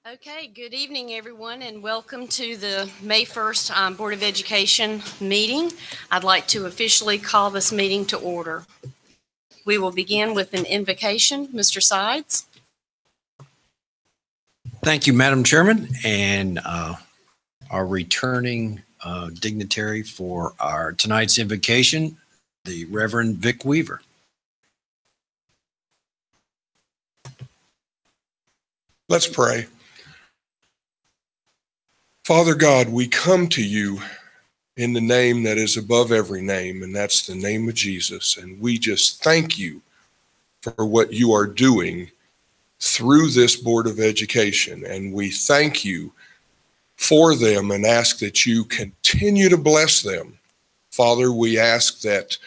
Okay, good evening, everyone, and welcome to the May 1st Board of Education meeting. I'd like to officially call this meeting to order. We will begin with an invocation. Mr. Sides. Thank you, Madam Chairman, and our returning dignitary for our tonight's invocation, the Reverend Vic Weaver. Let's pray. Father God, we come to you in the name that is above every name, and that's the name of Jesus. And we just thank you for what you are doing through this Board of Education. And we thank you for them and ask that you continue to bless them. Father, we ask that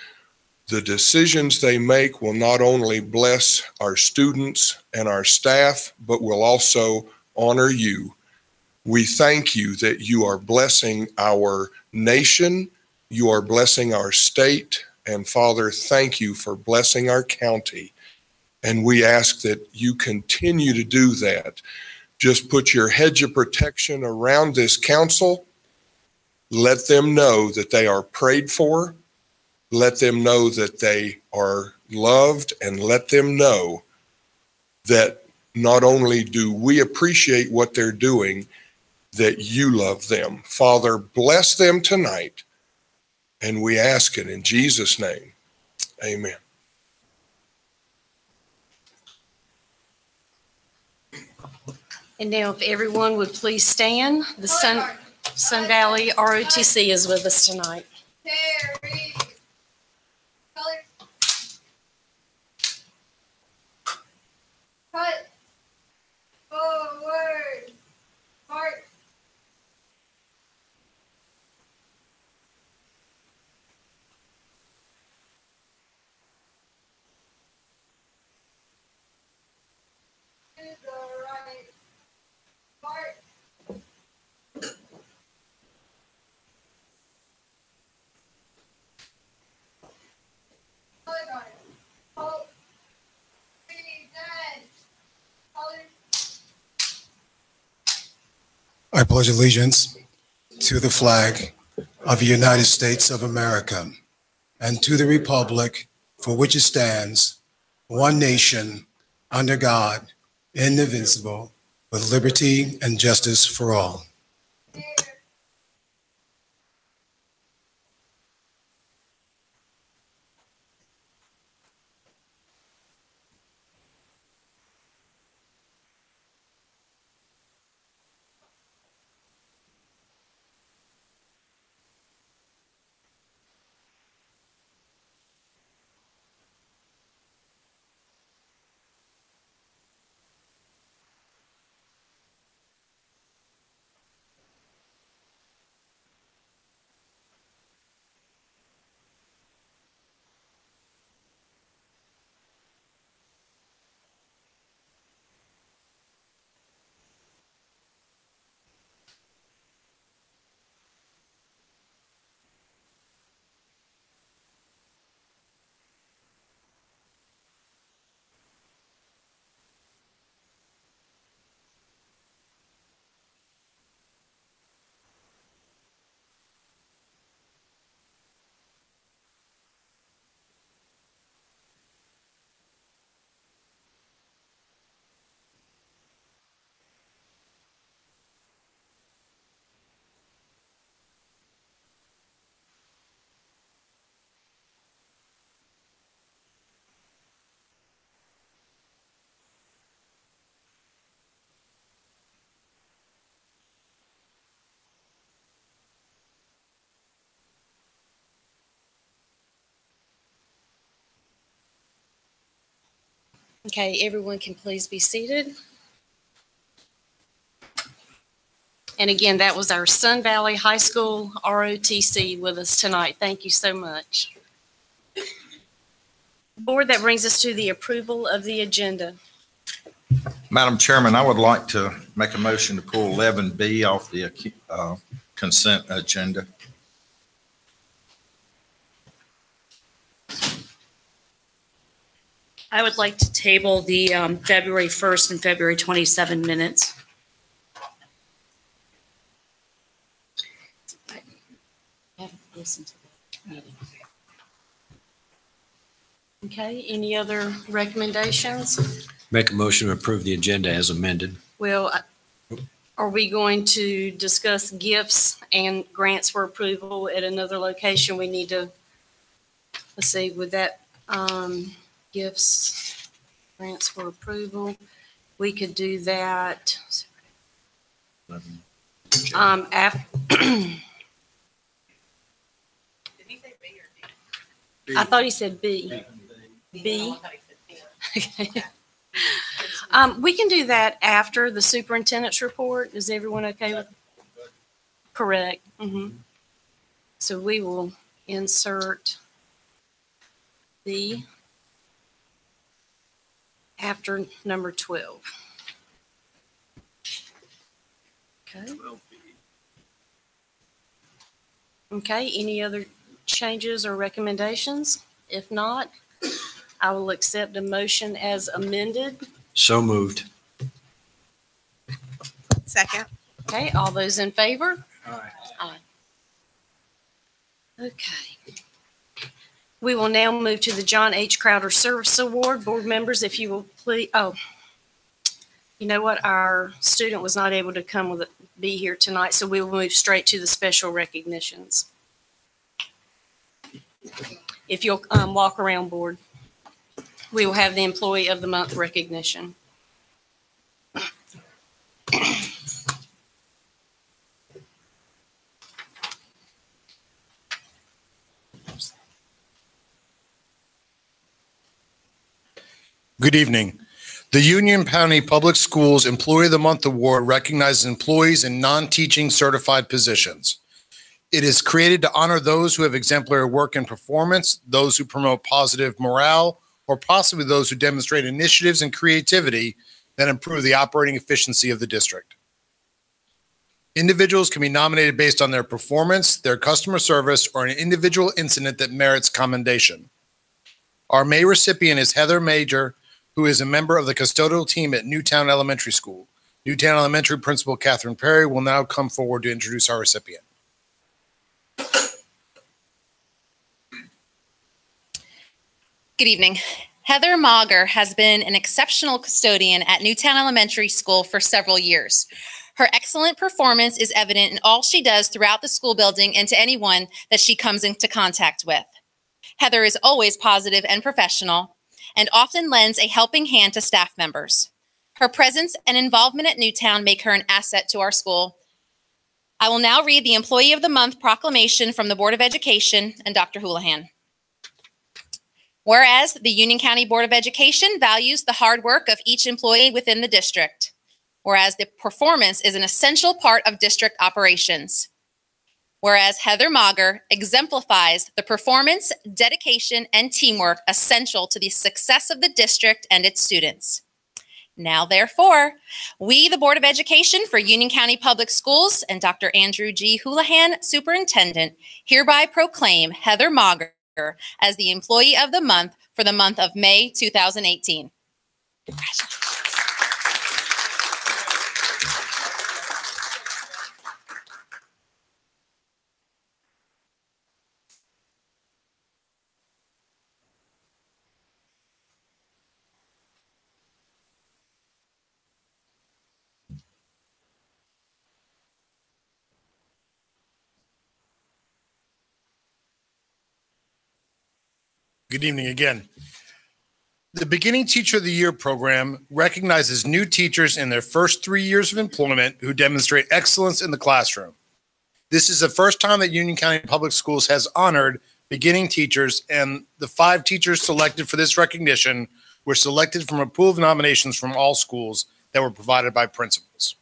the decisions they make will not only bless our students and our staff, but will also honor you. We thank you that you are blessing our nation, you are blessing our state, and Father, thank you for blessing our county. And we ask that you continue to do that. Just put your hedge of protection around this council. Let them know that they are prayed for. Let them know that they are loved, and let them know that not only do we appreciate what they're doing, that you love them. Father, bless them tonight, and we ask it in Jesus' name. Amen. And now if everyone would please stand. The Sun Valley ROTC is with us tonight. Terry. Colors. Cut. Forward. March. To the right. March. Color guard. Hold. Present. Colors. I pledge allegiance to the flag of the United States of America and to the republic for which it stands, one nation, under God, indivisible, with liberty and justice for all. Okay, everyone can please be seated. And again, that was our Sun Valley High School ROTC with us tonight. Thank you so much. Board, that brings us to the approval of the agenda. Madam Chairman, I would like to make a motion to pull 11B off the consent agenda. I would like to table the February 1st and February 27 minutes. listen to the meeting. Okay, any other recommendations? Make a motion to approve the agenda as amended. Well, are we going to discuss gifts and grants for approval at another location? We need to, let's see, with that, gifts, grants for approval, we could do that. I thought he said B. B. Okay. We can do that after the superintendent's report. Is everyone okay with? Correct. So we will insert B after number 12. Okay. Okay, any other changes or recommendations? If not, I will accept a motion as amended. So moved. Second. Okay, all those in favor? Aye. Aye. Okay. We will now move to the John H. Crowder Service Award. Board members, if you will please, you know what? Our student was not able to be here tonight, so we will move straight to the special recognitions. If you'll walk around, board, we will have the Employee of the Month recognition. Good evening. The Union County Public Schools Employee of the Month Award recognizes employees in non-teaching certified positions. It is created to honor those who have exemplary work and performance, those who promote positive morale, or possibly those who demonstrate initiatives and creativity that improve the operating efficiency of the district. Individuals can be nominated based on their performance, their customer service, or an individual incident that merits commendation. Our May recipient is Heather Major, who is a member of the custodial team at Newtown Elementary School. Newtown Elementary Principal Catherine Perry will now come forward to introduce our recipient. Good evening. Heather Mauger has been an exceptional custodian at Newtown Elementary School for several years. Her excellent performance is evident in all she does throughout the school building and to anyone that she comes into contact with. Heather is always positive and professional and often lends a helping hand to staff members. Her presence and involvement at Newtown make her an asset to our school. I will now read the Employee of the Month proclamation from the Board of Education and Dr. Houlihan. Whereas the Union County Board of Education values the hard work of each employee within the district. Whereas the performance is an essential part of district operations. Whereas Heather Mauger exemplifies the performance, dedication, and teamwork essential to the success of the district and its students. Now, therefore, we, the Board of Education for Union County Public Schools and Dr. Andrew G. Houlihan, Superintendent, hereby proclaim Heather Mauger as the Employee of the Month for the month of May 2018. Congratulations. Good evening again. The Beginning Teacher of the Year program recognizes new teachers in their first 3 years of employment who demonstrate excellence in the classroom. This is the first time that Union County Public Schools has honored beginning teachers, and the 5 teachers selected for this recognition were selected from a pool of nominations from all schools that were provided by principals.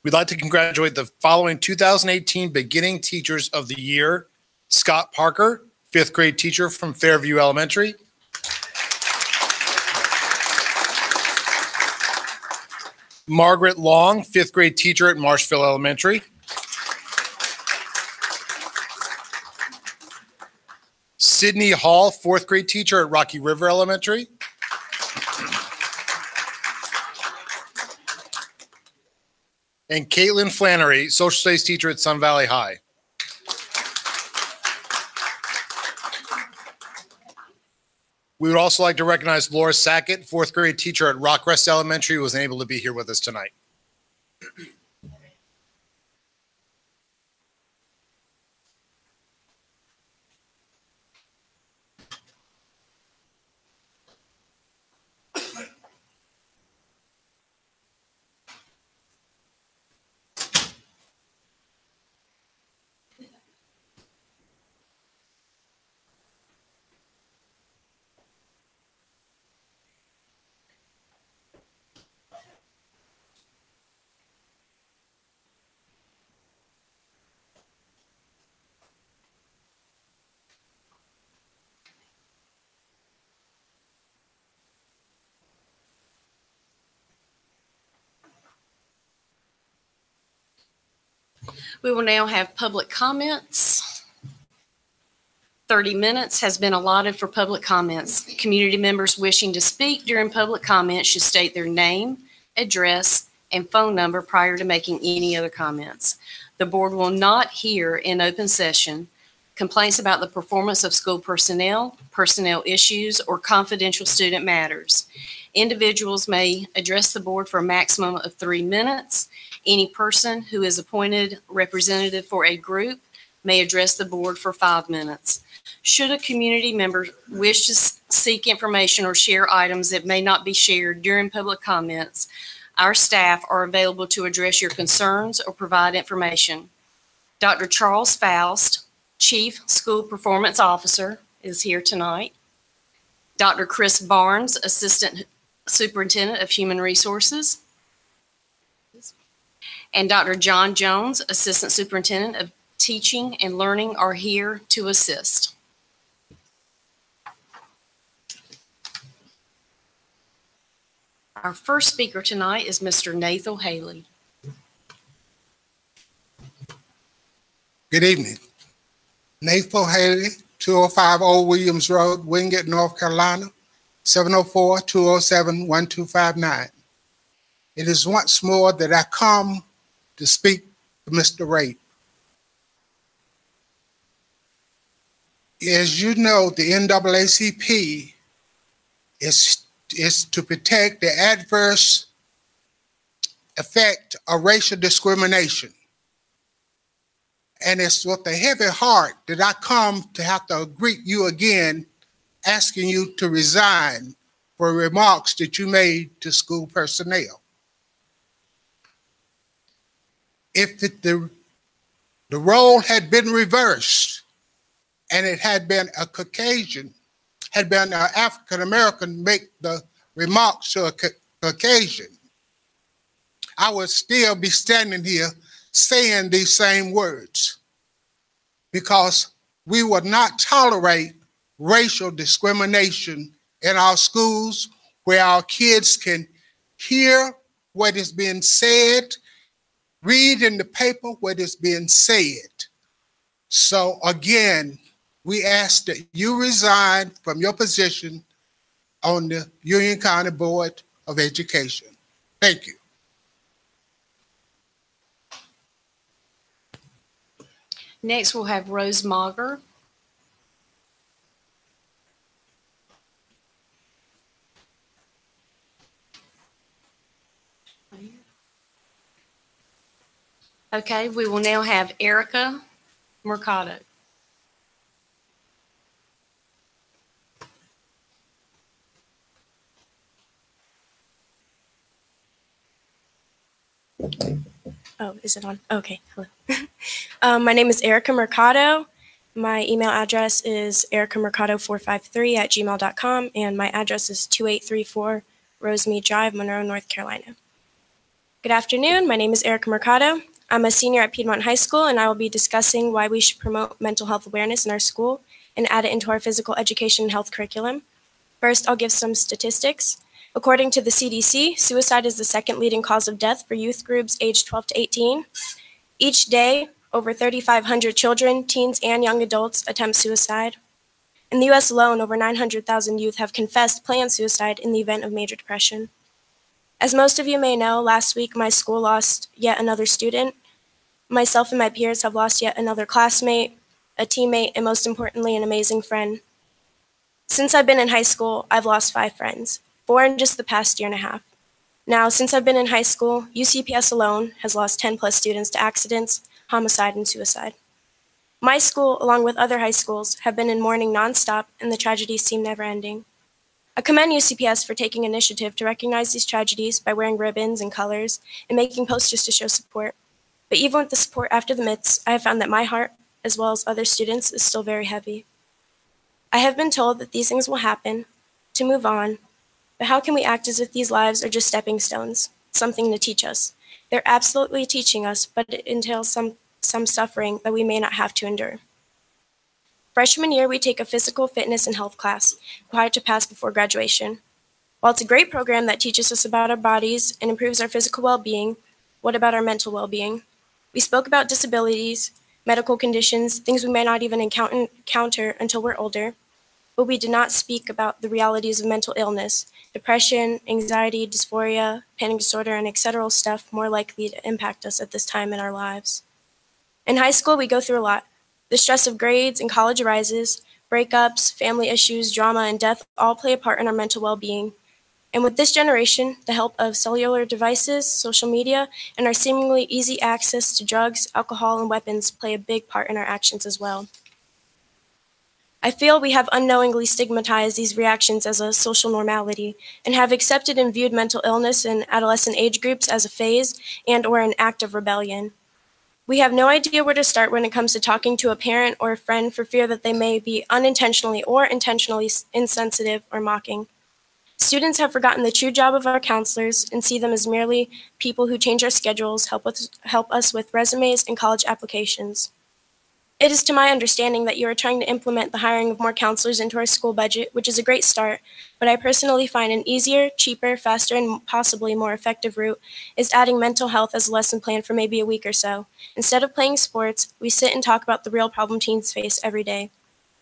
We'd like to congratulate the following 2018 Beginning Teachers of the Year: Scott Parker, 5th grade teacher from Fairview Elementary. Margaret Long, 5th grade teacher at Marshville Elementary. Sydney Hall, 4th grade teacher at Rocky River Elementary. And Caitlin Flannery, social studies teacher at Sun Valley High. We would also like to recognize Laura Sackett, fourth grade teacher at Rockrest Elementary, who was unable to be here with us tonight. We will now have public comments. 30 minutes has been allotted for public comments. Community members wishing to speak during public comments should state their name, address, and phone number prior to making any other comments. The board will not hear in open session complaints about the performance of school personnel, personnel issues, or confidential student matters. Individuals may address the board for a maximum of 3 minutes. Any person who is appointed representative for a group may address the board for 5 minutes. Should a community member wish to seek information or share items that may not be shared during public comments, our staff are available to address your concerns or provide information. Dr. Charles Faust, Chief School Performance Officer, is here tonight. Dr. Chris Barnes, Assistant Superintendent of Human Resources. And Dr. John Jones, Assistant Superintendent of Teaching and Learning, are here to assist. Our first speaker tonight is Mr. Nathan Haley. Good evening. Nathan Haley, 205 Old Williams Road, Wingate, North Carolina, 704-207-1259. It is once more that I come to speak to Mr. Ray. As you know, the NAACP is to protect the adverse effect of racial discrimination. And it's with a heavy heart that I come to have to greet you again, asking you to resign for remarks that you made to school personnel. If the role had been reversed and it had been a Caucasian, had been an African-American make the remarks to a Caucasian, I would still be standing here saying these same words, because we would not tolerate racial discrimination in our schools where our kids can hear what is being said, read in the paper what is being said. So again, we ask that you resign from your position on the Union County Board of Education. Thank you. Next, we'll have Rose Mager. Okay, we will now have Erica Mercado. Oh, is it on? Okay, hello. My name is Erica Mercado. My email address is ericamercado453@gmail.com, and my address is 2834 Rosemead Drive, Monroe, North Carolina. Good afternoon. My name is Erica Mercado. I'm a senior at Piedmont High School, and I will be discussing why we should promote mental health awareness in our school and add it into our physical education and health curriculum. First, I'll give some statistics. According to the CDC, suicide is the second leading cause of death for youth groups aged 12 to 18. Each day, over 3,500 children, teens, and young adults attempt suicide. In the U.S. alone, over 900,000 youth have confessed planned suicide in the event of major depression. As most of you may know, last week my school lost yet another student. Myself and my peers have lost yet another classmate, a teammate, and most importantly, an amazing friend. Since I've been in high school, I've lost 5 friends, 4 in just the past year and a half. Now, since I've been in high school, UCPS alone has lost 10 plus students to accidents, homicide, and suicide. My school, along with other high schools, have been in mourning nonstop, and the tragedies seem never ending. I commend UCPS for taking initiative to recognize these tragedies by wearing ribbons and colors and making posters to show support. But even with the support after the myths, I have found that my heart, as well as other students, is still very heavy. I have been told that these things will happen, to move on, but how can we act as if these lives are just stepping stones, something to teach us? They're absolutely teaching us, but it entails some suffering that we may not have to endure. Freshman year, we take a physical fitness and health class, required to pass before graduation. While it's a great program that teaches us about our bodies and improves our physical well-being, what about our mental well-being? We spoke about disabilities, medical conditions, things we may not even encounter until we're older, but we did not speak about the realities of mental illness, depression, anxiety, dysphoria, panic disorder, and etc. stuff more likely to impact us at this time in our lives. In high school, we go through a lot. The stress of grades and college arises, breakups, family issues, drama, and death all play a part in our mental well-being. And with this generation, the help of cellular devices, social media, and our seemingly easy access to drugs, alcohol, and weapons play a big part in our actions as well. I feel we have unknowingly stigmatized these reactions as a social normality and have accepted and viewed mental illness in adolescent age groups as a phase and/or an act of rebellion. We have no idea where to start when it comes to talking to a parent or a friend for fear that they may be unintentionally or intentionally insensitive or mocking. Students have forgotten the true job of our counselors and see them as merely people who change our schedules, help us with resumes and college applications. It is to my understanding that you are trying to implement the hiring of more counselors into our school budget, which is a great start, but I personally find an easier, cheaper, faster, and possibly more effective route is adding mental health as a lesson plan for maybe a week or so. Instead of playing sports, we sit and talk about the real problem teens face every day.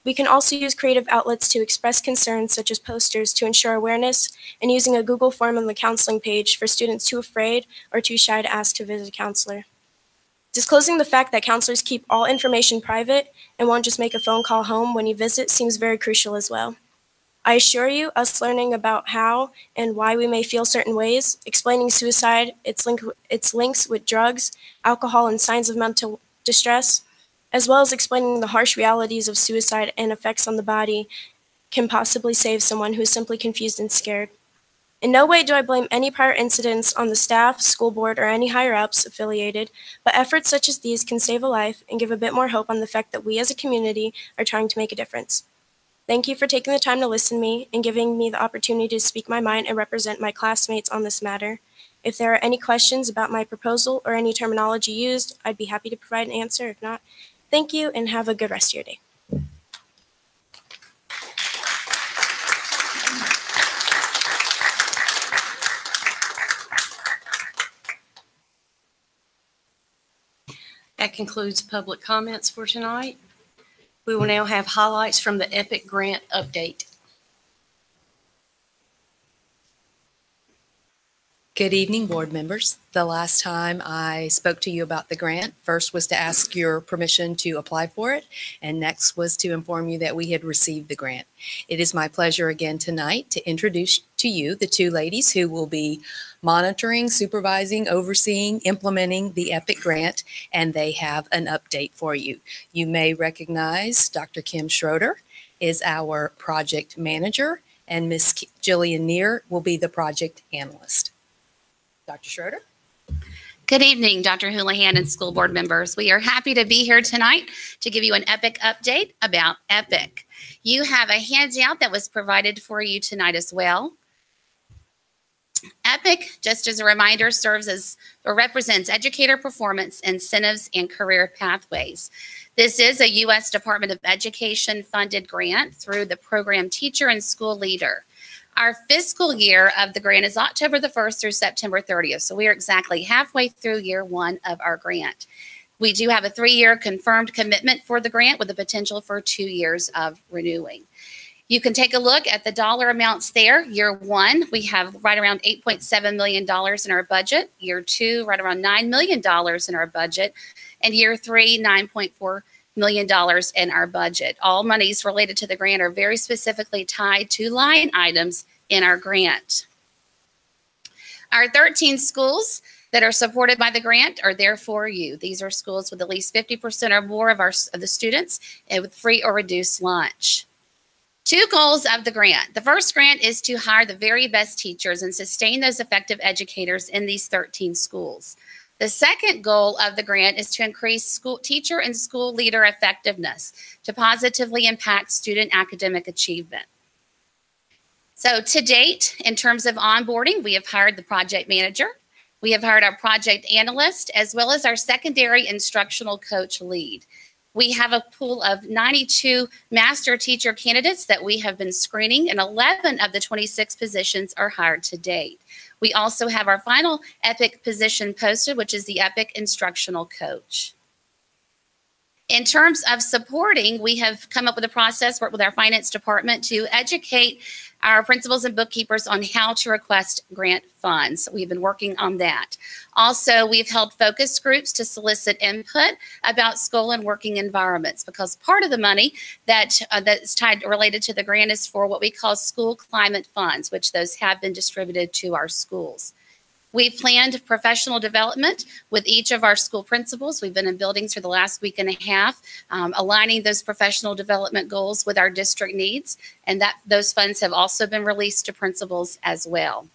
We can also use creative outlets to express concerns such as posters to ensure awareness and using a Google form on the counseling page for students too afraid or too shy to ask to visit a counselor. Disclosing the fact that counselors keep all information private and won't just make a phone call home when you visit seems very crucial as well. I assure you, us learning about how and why we may feel certain ways, explaining suicide, its links with drugs, alcohol, and signs of mental distress, as well as explaining the harsh realities of suicide and effects on the body, can possibly save someone who is simply confused and scared. In no way do I blame any prior incidents on the staff, school board, or any higher-ups affiliated, but efforts such as these can save a life and give a bit more hope on the fact that we as a community are trying to make a difference. Thank you for taking the time to listen to me and giving me the opportunity to speak my mind and represent my classmates on this matter. If there are any questions about my proposal or any terminology used, I'd be happy to provide an answer. If not, thank you and have a good rest of your day. That concludes public comments for tonight. We will now have highlights from the EPIC grant update. Good evening, board members. The last time I spoke to you about the grant, first was to ask your permission to apply for it, and next was to inform you that we had received the grant. It is my pleasure again tonight to introduce to you the two ladies who will be monitoring, supervising, overseeing, implementing the EPIC grant, and they have an update for you. You may recognize Dr. Kim Schroeder is our project manager, and Ms. Jillian Neer will be the project analyst. Dr. Schroeder. Good evening, Dr. Houlihan and school board members. We are happy to be here tonight to give you an EPIC update about EPIC. You have a handout that was provided for you tonight as well. EPIC, just as a reminder, serves as or represents educator performance, incentives, and career pathways. This is a U.S. Department of Education funded grant through the program teacher and school leader. Our fiscal year of the grant is October the 1st through September 30th. So we are exactly halfway through year one of our grant. We do have a 3-year confirmed commitment for the grant with the potential for 2 years of renewing. You can take a look at the dollar amounts there. Year one, we have right around $8.7 million in our budget. Year two, right around $9 million in our budget. And year three, $9.4 million in our budget. All monies related to the grant are very specifically tied to line items in our grant. Our 13 schools that are supported by the grant are there for you. These are schools with at least 50% or more of the students and with free or reduced lunch. Two goals of the grant. The first grant is to hire the very best teachers and sustain those effective educators in these 13 schools. The second goal of the grant is to increase school teacher and school leader effectiveness to positively impact student academic achievement. So to date, in terms of onboarding, we have hired the project manager, we have hired our project analyst, as well as our secondary instructional coach lead. We have a pool of 92 master teacher candidates that we have been screening, and 11 of the 26 positions are hired to date. We also have our final EPIC position posted, which is the EPIC instructional coach. In terms of supporting, we have come up with a process, worked with our finance department to educate our principals and bookkeepers on how to request grant funds. We've been working on that. Also, we've held focus groups to solicit input about school and working environments, because part of the money that's related to the grant is for what we call school climate funds, which those have been distributed to our schools. We've planned professional development with each of our school principals. We've been in buildings for the last week and a half, aligning those professional development goals with our district needs, and those funds have also been released to principals as well.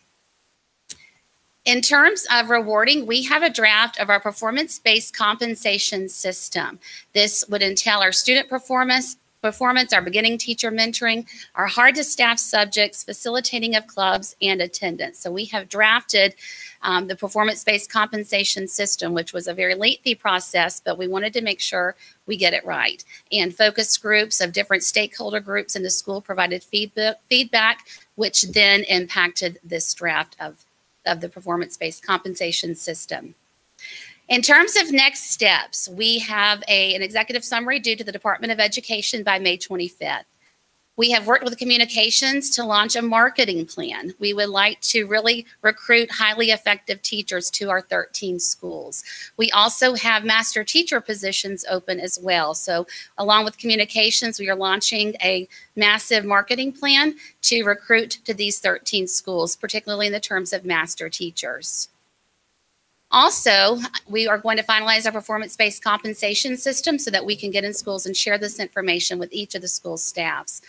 In terms of rewarding, we have a draft of our performance-based compensation system. This would entail our student performance, our beginning teacher mentoring, our hard-to-staff subjects, facilitating of clubs, and attendance. So we have drafted the performance-based compensation system, which was a very lengthy process, but we wanted to make sure we get it right. And focus groups of different stakeholder groups in the school provided feedback, which then impacted this draft of the performance-based compensation system. In terms of next steps, we have an executive summary due to the Department of Education by May 25th. We have worked with communications to launch a marketing plan. We would like to really recruit highly effective teachers to our 13 schools. We also have master teacher positions open as well. So along with communications, we are launching a massive marketing plan to recruit to these 13 schools, particularly in the terms of master teachers. Also, we are going to finalize our performance-based compensation system so that we can get in schools and share this information with each of the school staffs.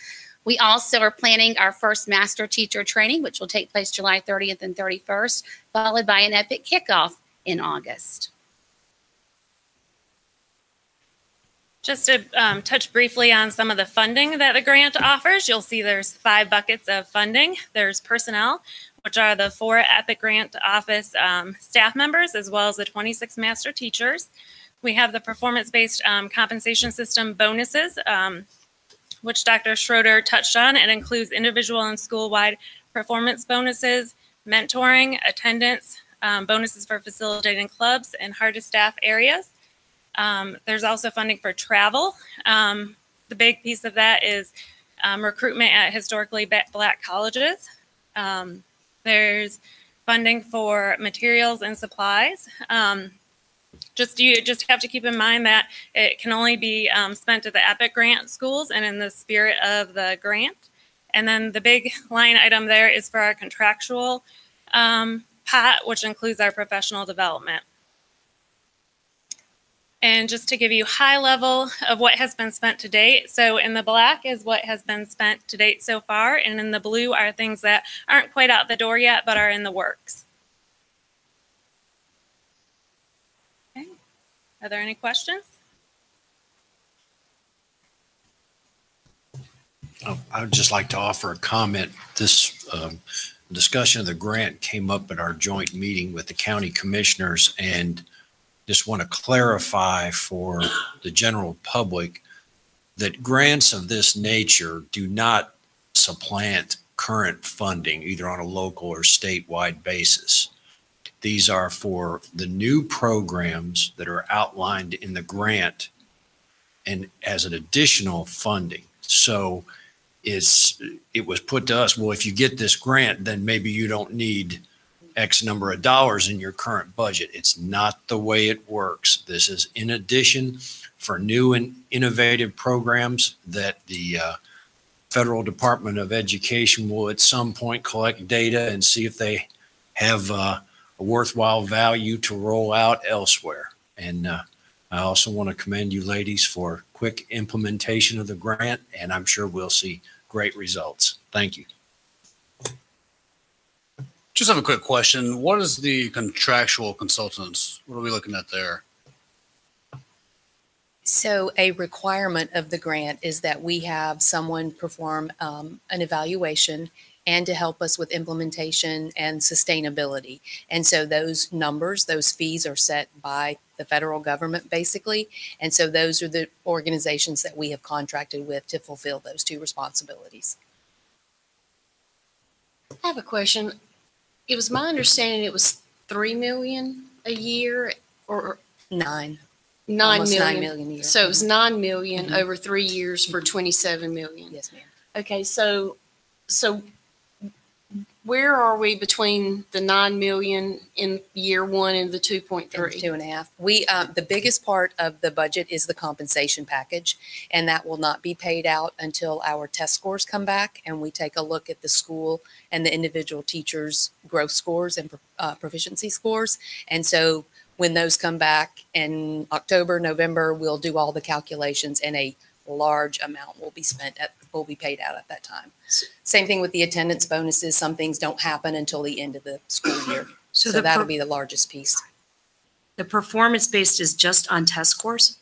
We also are planning our first master teacher training, which will take place July 30th and 31st, followed by an EPIC kickoff in August. Just to touch briefly on some of the funding that the grant offers, you'll see there's 5 buckets of funding. There's personnel, which are the 4 EPIC grant office staff members, as well as the 26 master teachers. We have the performance-based compensation system bonuses, which Dr. Schroeder touched on. It includes individual and school-wide performance bonuses, mentoring, attendance, bonuses for facilitating clubs and hard-to-staff areas. There's also funding for travel. The big piece of that is recruitment at historically Black colleges. There's funding for materials and supplies. You just have to keep in mind that it can only be spent at the EPIC grant schools and in the spirit of the grant. And then the big line item there is for our contractual pot, which includes our professional development. And just to give you high level of what has been spent to date. So in the black is what has been spent to date so far. And in the blue are things that aren't quite out the door yet, but are in the works. Okay. Are there any questions? I would just like to offer a comment. This discussion of the grant came up at our joint meeting with the county commissioners, and just want to clarify for the general public that grants of this nature do not supplant current funding, either on a local or statewide basis. These are for the new programs that are outlined in the grant and as an additional funding. So it was put to us, well, if you get this grant, then maybe you don't need X number of dollars in your current budget. It's not the way it works. This is in addition for new and innovative programs that the Federal Department of Education will at some point collect data and see if they have a worthwhile value to roll out elsewhere. And I also want to commend you ladies for quick implementation of the grant, and I'm sure we'll see great results. Thank you. Just have a quick question. What is the contractual consultants? What are we looking at there? So a requirement of the grant is that we have someone perform an evaluation and to help us with implementation and sustainability. And so those numbers, those fees are set by the federal government basically. And so those are the organizations that we have contracted with to fulfill those two responsibilities. I have a question. It was my understanding it was 3 million a year or 9 Almost million. 9 million a year. So it was 9 million Mhm. over 3 years for 27 million. Yes, ma'am. Okay, so where are we between the 9 million in year one and the 2.3? 2.5. We, the biggest part of the budget is the compensation package, and that will not be paid out until our test scores come back and we take a look at the school and the individual teachers' growth scores and proficiency scores. And so when those come back in October, November, we'll do all the calculations and a large amount will be paid out at that time. Same thing with the attendance bonuses. Some things don't happen until the end of the school year. So that'll be the largest piece. The performance-based is just on test scores?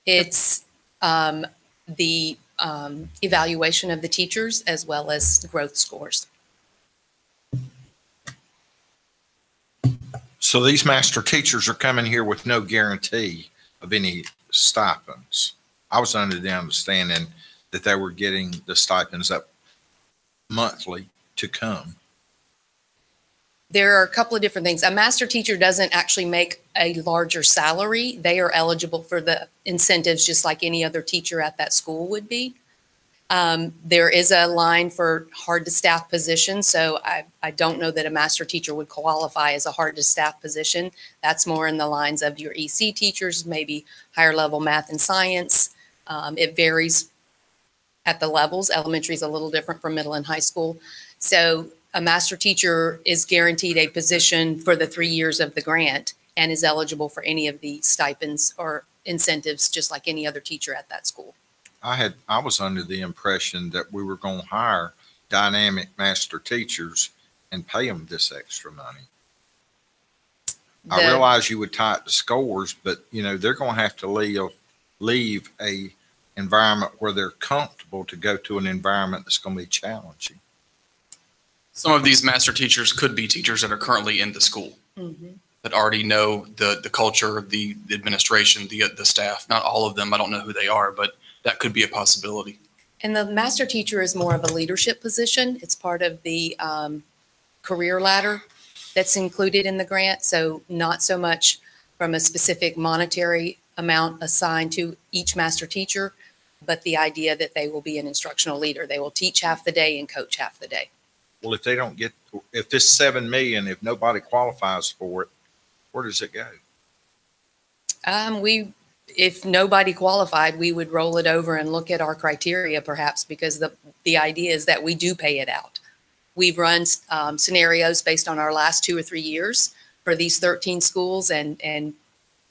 It's the evaluation of the teachers as well as growth scores. So these master teachers are coming here with no guarantee of any stipends. I was under the understanding that they were getting the stipends up monthly to come. There are a couple of different things. A master teacher doesn't actually make a larger salary. They are eligible for the incentives just like any other teacher at that school would be. There is a line for hard to staff positions. So I don't know that a master teacher would qualify as a hard to staff position. That's more in the lines of your EC teachers, maybe higher level math and science. It varies at the levels. Elementary is a little different from middle and high school. So a master teacher is guaranteed a position for the 3 years of the grant and is eligible for any of the stipends or incentives, just like any other teacher at that school. I was under the impression that we were going to hire dynamic master teachers and pay them this extra money. I realize you would tie it to scores, but you know, they're going to have to leave a environment where they're comfortable to go to an environment that's going to be challenging. Some of these master teachers could be teachers that are currently in the school that already know the culture, the administration, the staff. Not all of them. I don't know who they are, but that could be a possibility. And the master teacher is more of a leadership position. It's part of the career ladder that's included in the grant. So not so much from a specific monetary amount assigned to each master teacher, but the idea that they will be an instructional leader. They will teach half the day and coach half the day. Well, if they don't get, if this 7 million, if nobody qualifies for it, where does it go? If nobody qualified, we would roll it over and look at our criteria perhaps, because the idea is that we do pay it out. We've run scenarios based on our last 2 or 3 years for these 13 schools and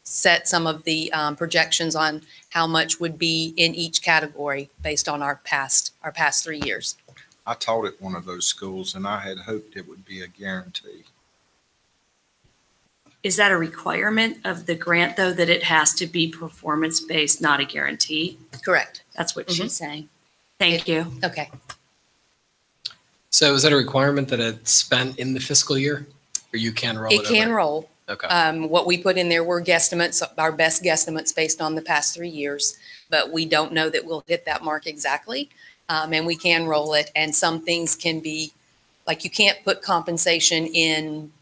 set some of the projections on how much would be in each category based on our past 3 years. I taught at one of those schools and I had hoped it would be a guarantee. Is that a requirement of the grant, though, that it has to be performance-based, not a guarantee? Correct. That's what she's saying. Thank you. Okay. So is that a requirement that it's spent in the fiscal year, or you can roll it over? It can roll. Okay. What we put in there were guesstimates, our best guesstimates based on the past 3 years, but we don't know that we'll hit that mark exactly. And we can roll it. And some things can be, like you can't put compensation in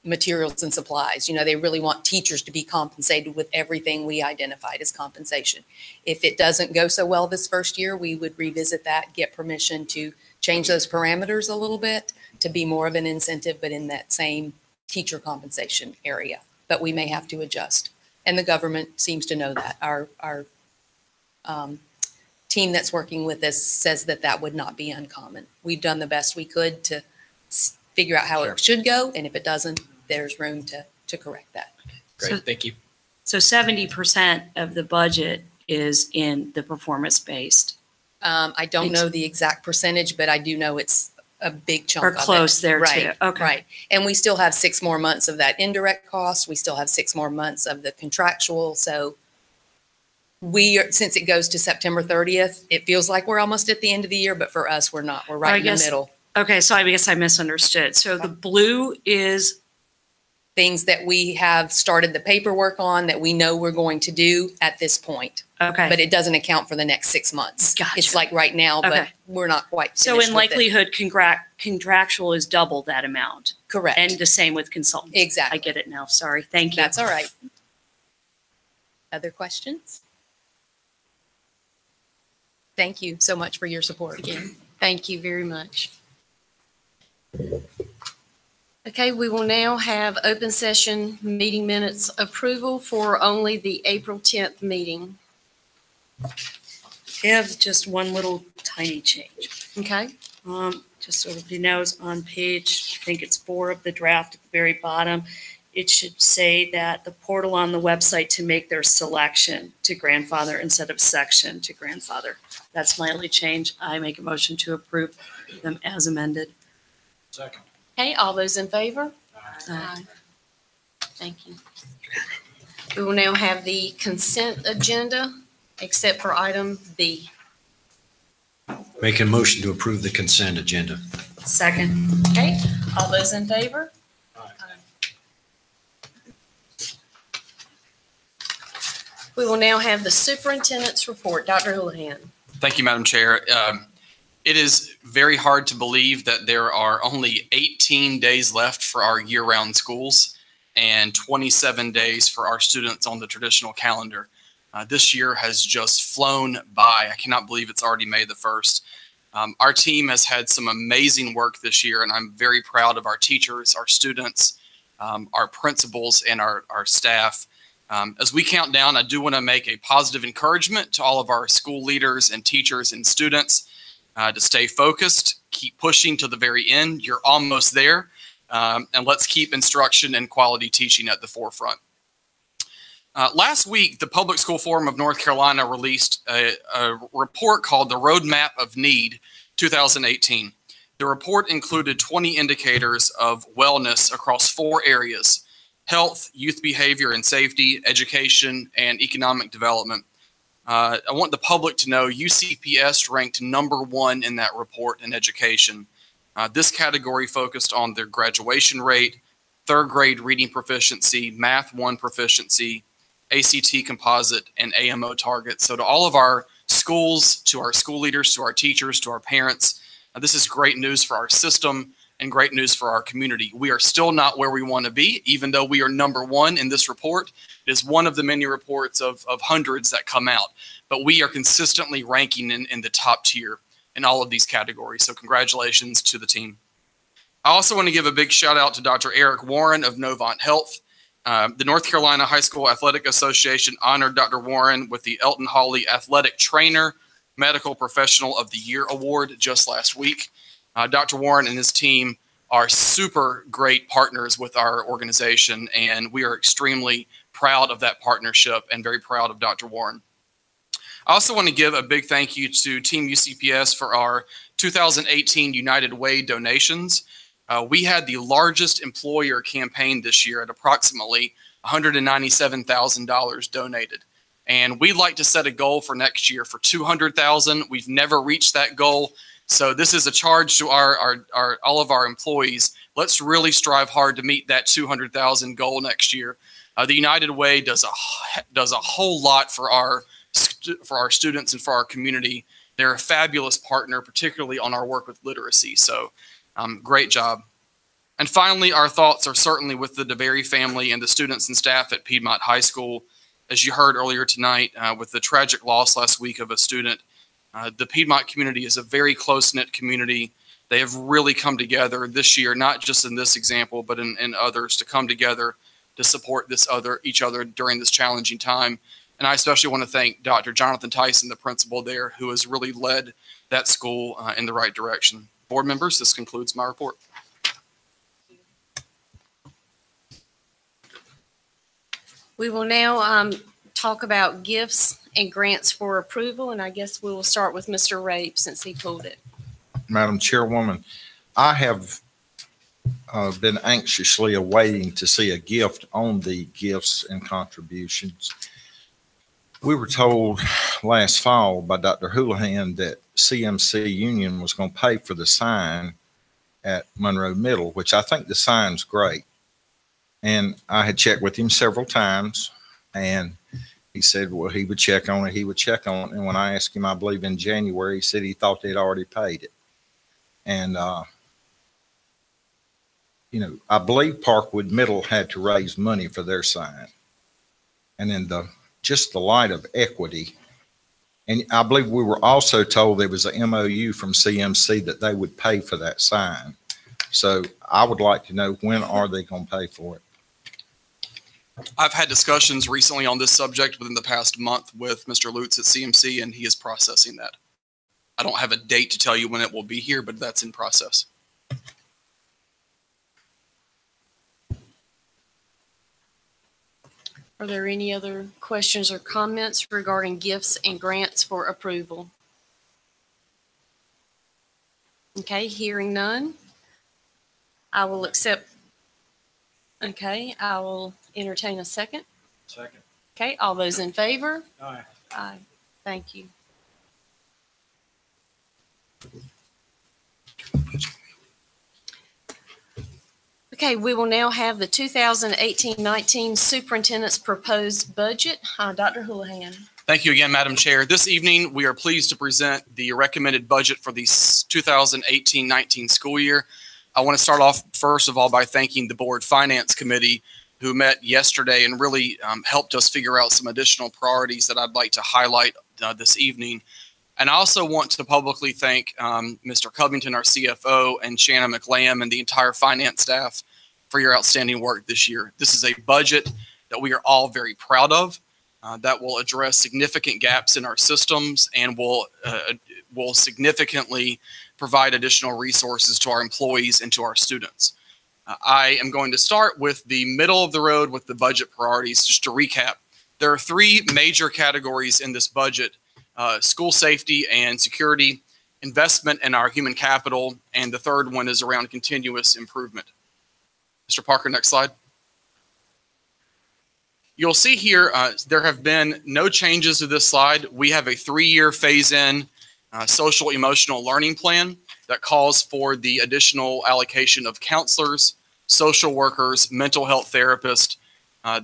materials and supplies. You know, they really want teachers to be compensated with everything we identified as compensation. If it doesn't go so well this first year, we would revisit that, get permission to change those parameters a little bit to be more of an incentive, but in that same teacher compensation area. But we may have to adjust. And the government seems to know that. Our team that's working with us says that that would not be uncommon. We've done the best we could to figure out how it should go. And if it doesn't, there's room to correct that. Great, thank you. So 70% of the budget is in the performance-based. I don't know the exact percentage, but I do know it's a big chunk Or of it. close there Right, too. Okay. Right. And we still have 6 more months of that indirect cost. We still have 6 more months of the contractual. So since it goes to September 30th, it feels like we're almost at the end of the year, but for us, we're not. We're right in the middle. Okay, so I guess I misunderstood. So the blue is things that we have started the paperwork on that we know we're going to do at this point. Okay. But it doesn't account for the next 6 months. Gotcha. It's like right now, but Okay. we're not quite So finished in with it. likelihood, contractual is double that amount. Correct. And the same with consultants. Exactly. I get it now. Sorry. Thank you. That's all right. Other questions? Thank you so much for your support. Again, thank you very much. Okay, we will now have open session meeting minutes approval for only the April 10th meeting. I have just one little tiny change. Okay. Just so everybody knows, on page, I think it's 4 of the draft at the very bottom, it should say that the portal on the website to make their selection to grandfather instead of section to grandfather. That's my only change. I make a motion to approve them as amended. Second. Okay, all those in favor? Aye. Thank you. We will now have the consent agenda, except for item B. Make a motion to approve the consent agenda. Second. Okay, all those in favor? We will now have the superintendent's report. Dr. Houlihan. Thank you, Madam Chair. It is very hard to believe that there are only 18 days left for our year-round schools and 27 days for our students on the traditional calendar. This year has just flown by. I cannot believe it's already May the 1st. Our team has had some amazing work this year, and I'm very proud of our teachers, our students, our principals, and our staff. As we count down, I do want to make a positive encouragement to all of our school leaders and teachers and students to stay focused, keep pushing to the very end. You're almost there. And let's keep instruction and quality teaching at the forefront. Last week, the Public School Forum of North Carolina released a report called the Roadmap of Need 2018. The report included 20 indicators of wellness across 4 areas: health, youth behavior and safety, education, and economic development. I want the public to know UCPS ranked #1 in that report in education. This category focused on their graduation rate, 3rd grade reading proficiency, Math 1 proficiency, ACT composite, and AMO targets. So to all of our schools, to our school leaders, to our teachers, to our parents, this is great news for our system and great news for our community. We are still not where we want to be, even though we are #1 in this report. It is one of the many reports of hundreds that come out, but we are consistently ranking in the top tier in all of these categories. So congratulations to the team. I also want to give a big shout out to Dr. Eric Warren of Novant Health. The North Carolina High School Athletic Association honored Dr. Warren with the Elton Hawley Athletic Trainer Medical Professional of the Year Award just last week. Dr. Warren and his team are super great partners with our organization, and we are extremely proud of that partnership and very proud of Dr. Warren. I also want to give a big thank you to Team UCPS for our 2018 United Way donations. We had the largest employer campaign this year at approximately $197,000 donated. And we'd like to set a goal for next year for $200,000. We've never reached that goal. So this is a charge to all of our employees. Let's really strive hard to meet that $200,000 goal next year. The United Way does a whole lot for our students and for our community. They're a fabulous partner, particularly on our work with literacy. So great job. And finally, our thoughts are certainly with the DeBerry family and the students and staff at Piedmont High School. As you heard earlier tonight, with the tragic loss last week of a student, the Piedmont community is a very close-knit community. They have really come together this year, not just in this example, but in others, to come together to support each other during this challenging time. And I especially want to thank Dr. Jonathan Tyson, the principal there, who has really led that school in the right direction. Board members, this concludes my report. We will now talk about gifts and grants for approval, and I guess we will start with Mr. Rape since he pulled it. Madam Chairwoman, I have been anxiously awaiting to see a gift on the gifts and contributions. We were told last fall by Dr. Houlihan that CMC Union was going to pay for the sign at Monroe Middle, which I think the sign's great. And I had checked with him several times, and he said, well, he would check on it. He would check on it. And when I asked him, I believe in January, he said he thought they'd already paid it. And, you know, I believe Parkwood Middle had to raise money for their sign. And in just the light of equity, and I believe we were also told there was a MOU from CMC that they would pay for that sign. So I would like to know, when are they going to pay for it? I've had discussions recently on this subject within the past month with Mr. Lutz at CMC, and he is processing that. I don't have a date to tell you when it will be here, but that's in process. Are there any other questions or comments regarding gifts and grants for approval? Okay, hearing none. I will accept. Okay, I will entertain a second. Second. Okay, all those in favor? Aye. Aye. Thank you. Okay, we will now have the 2018-19 Superintendent's proposed budget. Dr. Houlihan. Thank you again, Madam Chair. This evening, we are pleased to present the recommended budget for the 2018-19 school year. I want to start off, first of all, by thanking the Board Finance Committee, who met yesterday and really helped us figure out some additional priorities that I'd like to highlight this evening. And I also want to publicly thank Mr. Covington, our CFO, and Shannon McLam and the entire finance staff for your outstanding work this year. This is a budget that we are all very proud of, that will address significant gaps in our systems and will significantly provide additional resources to our employees and to our students. I am going to start with the middle of the road with the budget priorities. Just to recap, there are three major categories in this budget: school safety and security, investment in our human capital, and the third one is around continuous improvement. Mr. Parker, next slide. You'll see here there have been no changes to this slide. We have a 3-year phase-in social emotional learning plan that calls for the additional allocation of counselors, social workers, mental health therapists,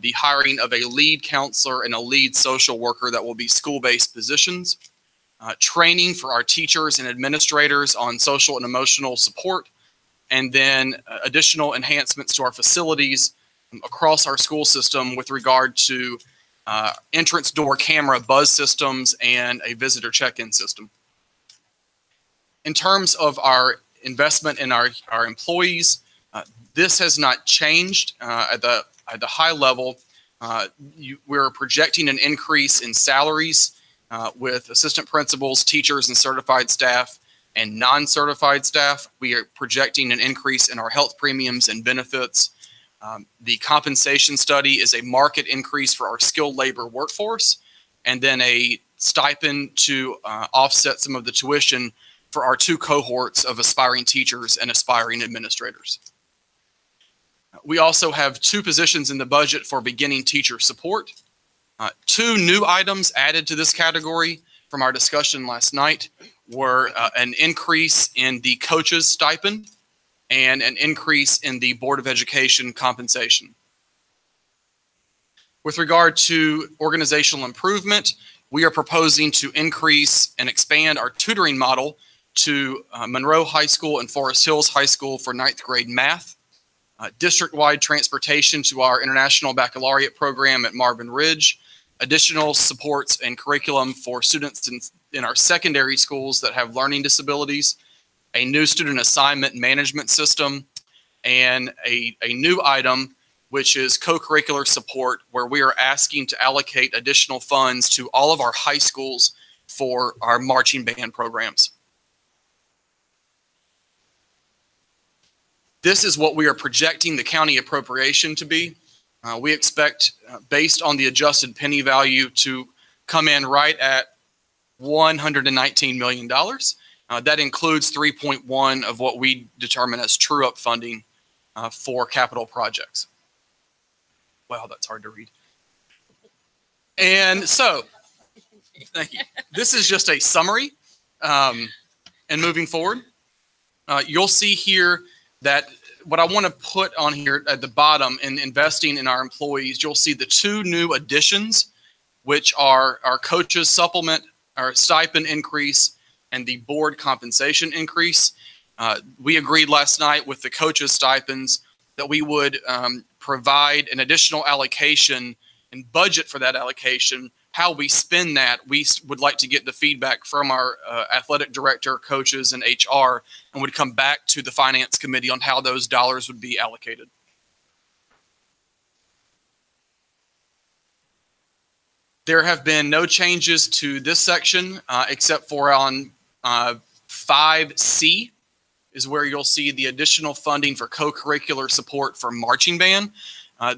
the hiring of a lead counselor and a lead social worker that will be school-based positions, training for our teachers and administrators on social and emotional support, and then additional enhancements to our facilities across our school system with regard to entrance door camera buzz systems and a visitor check-in system. In terms of our investment in our employees, this has not changed at the high level. We're projecting an increase in salaries with assistant principals, teachers, and certified staff and non-certified staff. We are projecting an increase in our health premiums and benefits. The compensation study is a market increase for our skilled labor workforce, and then a stipend to offset some of the tuition for our 2 cohorts of aspiring teachers and aspiring administrators. We also have 2 positions in the budget for beginning teacher support. 2 new items added to this category from our discussion last night were an increase in the coaches stipend and an increase in the Board of Education compensation. With regard to organizational improvement, we are proposing to increase and expand our tutoring model to Monroe High School and Forest Hills High School for 9th grade math, district-wide transportation to our International Baccalaureate program at Marvin Ridge, additional supports and curriculum for students in our secondary schools that have learning disabilities, a new student assignment management system, and a new item, which is co-curricular support, where we are asking to allocate additional funds to all of our high schools for our marching band programs. This is what we are projecting the county appropriation to be. We expect, based on the adjusted penny value, to come in right at $119 million. That includes 3.1 of what we determine as true-up funding for capital projects. Wow, that's hard to read. And so, thank you. This is just a summary. And moving forward, you'll see here that what I want to put on here at the bottom in investing in our employees, you'll see the two new additions, which are our coaches supplement, our stipend increase, and the board compensation increase. We agreed last night with the coaches stipends that we would provide an additional allocation and budget for that allocation. How we spend that, we would like to get the feedback from our athletic director, coaches, and HR, and would come back to the finance committee on how those dollars would be allocated. There have been no changes to this section except for on 5C is where you'll see the additional funding for co-curricular support for marching band.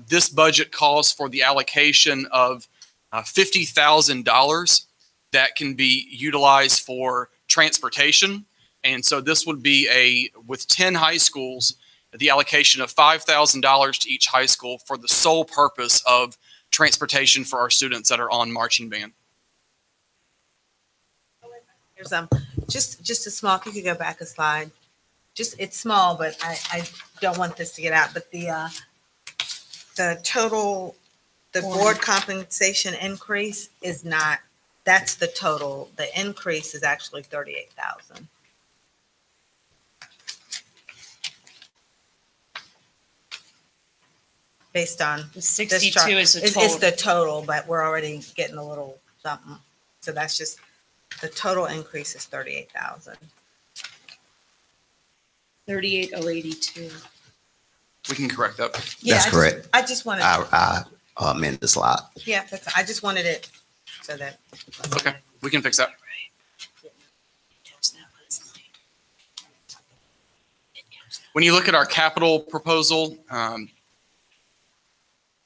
This budget calls for the allocation of $50,000 that can be utilized for transportation. And so this would be with 10 high schools, the allocation of $5,000 to each high school for the sole purpose of transportation for our students that are on marching band. There's just a small, if you could go back a slide. It's small, but I don't want this to get out. But the total, the board compensation increase is not, that's the total. The increase is actually 38,000. Based on the 62 is the total. It's the total, but we're already getting a little something. So that's just the total increase is 38,000. 38,082. We can correct that. Yeah, That's correct. I just wanted. I amend the slide. Yeah, I just wanted it so that. Okay, we can fix that. When you look at our capital proposal,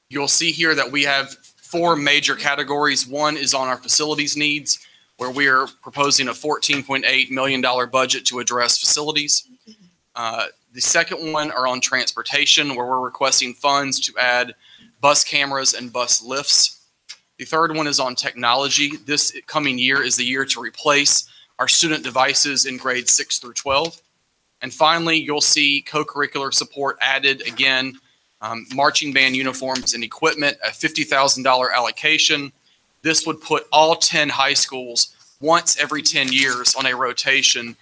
you'll see here that we have 4 major categories. One is on our facilities needs, where we are proposing a $14.8 million budget to address facilities. The second one are on transportation, where we're requesting funds to add bus cameras and bus lifts. The third one is on technology. This coming year is the year to replace our student devices in grades 6 through 12. And finally, you'll see co-curricular support added again, marching band uniforms and equipment, a $50,000 allocation. This would put all 10 high schools once every 10 years on a rotation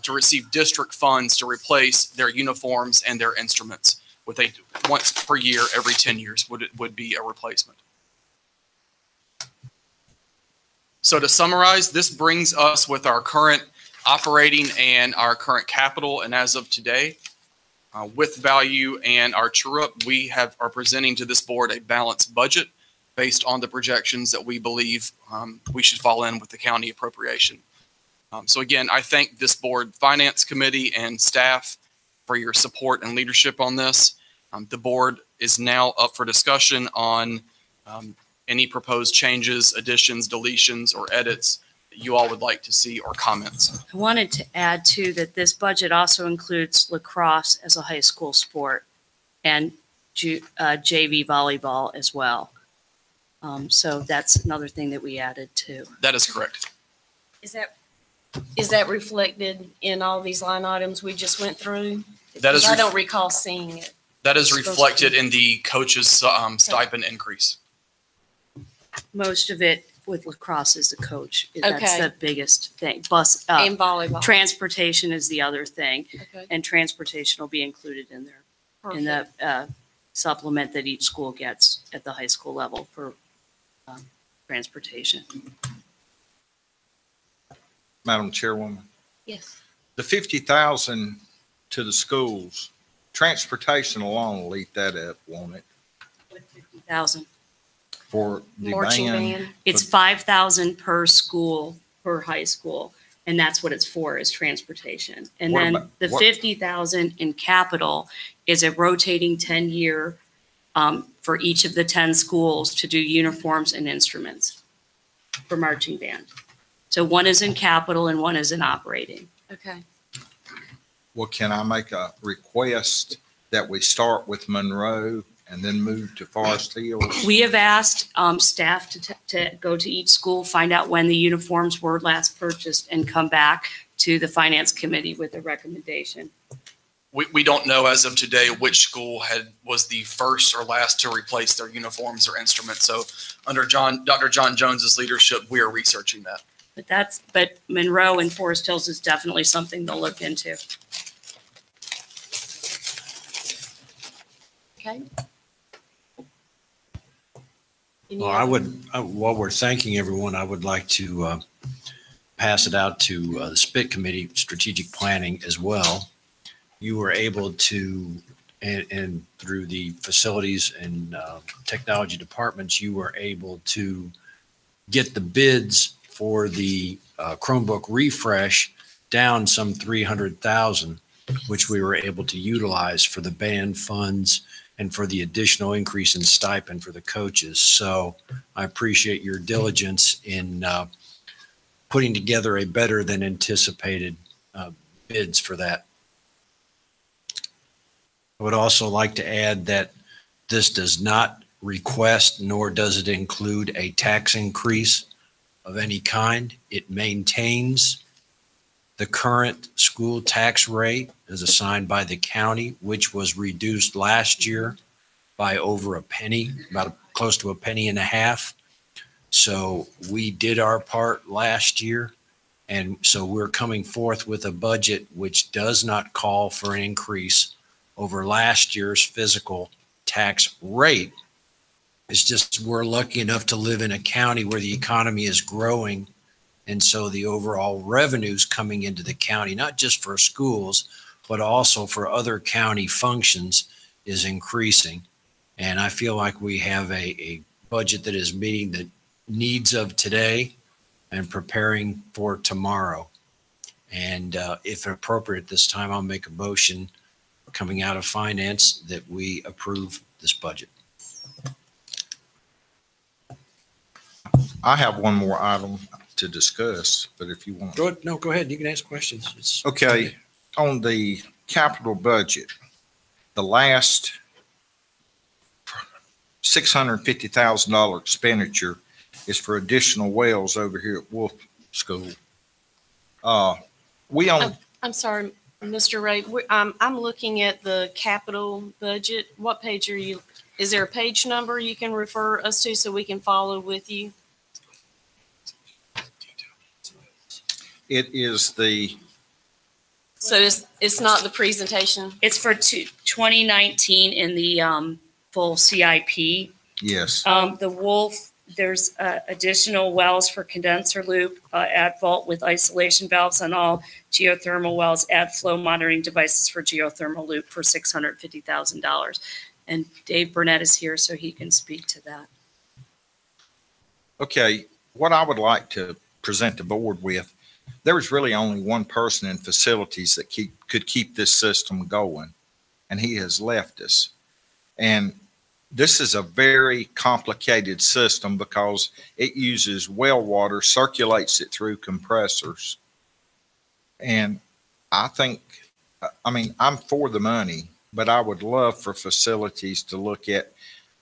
to receive district funds to replace their uniforms and their instruments with a once per year, every 10 years would be a replacement. So to summarize, this brings us with our current operating and our current capital. And as of today, with value and our true-up, we are presenting to this board a balanced budget based on the projections that we believe we should fall in with the county appropriation. So again, I thank this board finance committee and staff for your support and leadership on this. The board is now up for discussion on any proposed changes, additions, deletions, or edits that you all would like to see or comments. I wanted to add too that this budget also includes lacrosse as a high school sport and JV volleyball as well. So that's another thing that we added too. That is correct. Is that reflected in all these line items we just went through? That is. I don't recall seeing it. That is reflected in the coach's stipend increase. Most of it with lacrosse is the coach. That's Okay. the biggest thing. Bus And volleyball. Transportation is the other thing, Okay. and transportation will be included in there in the supplement that each school gets at the high school level for transportation. Madam Chairwoman, Yes. the 50,000 to the schools, transportation alone will eat that up, won't it? 50,000. For the Marching band? band. It's 5,000 per school, per high school. And that's what it's for, is transportation. And What then about- the what- 50,000 in capital is a rotating 10-year for each of the 10 schools to do uniforms and instruments for marching band. So one is in capital and one is in operating. Okay. Well, can I make a request that we start with Monroe and then move to Forest Hills? We have asked staff to go to each school, find out when the uniforms were last purchased, and come back to the finance committee with a recommendation. We don't know as of today which school was the first or last to replace their uniforms or instruments. So under Dr. John Jones's leadership, we are researching that. But Monroe and Forest Hills is definitely something to look into. Okay. Well, while we're thanking everyone, I would like to pass it out to the SPIT Committee, Strategic Planning as well. You were able to, and through the facilities and technology departments, you were able to get the bids for the Chromebook refresh down some 300,000, which we were able to utilize for the band funds and for the additional increase in stipend for the coaches. So I appreciate your diligence in putting together a better than anticipated bids for that. I would also like to add that this does not request, nor does it include a tax increase of any kind. It maintains the current school tax rate as assigned by the county, which was reduced last year by over a penny, about close to a penny and a half. So we did our part last year. And so we're coming forth with a budget which does not call for an increase over last year's physical tax rate. It's just we're lucky enough to live in a county where the economy is growing. And so the overall revenues coming into the county, not just for schools, but also for other county functions, is increasing. And I feel like we have a budget that is meeting the needs of today and preparing for tomorrow. And if appropriate this time, I'll make a motion coming out of finance that we approve this budget. I have one more item to discuss, but if you want. Go ahead. You can ask questions. Okay, on the capital budget, the last $650,000 expenditure is for additional wells over here at Wolf School. I'm sorry, Mr. Ray. I'm looking at the capital budget. What page are you? Is there a page number you can refer us to so we can follow with you? It is the. So it's not the presentation? It's for 2019 in the full CIP. Yes. The Wolf, there's additional wells for condenser loop, add vault with isolation valves on all geothermal wells, add flow monitoring devices for geothermal loop for $650,000. And Dave Burnett is here, so he can speak to that. Okay, what I would like to present the board with, there was really only one person in facilities that could keep this system going, and he has left us. And this is a very complicated system because it uses well water, circulates it through compressors. And I think, I'm for the money, but I would love for facilities to look at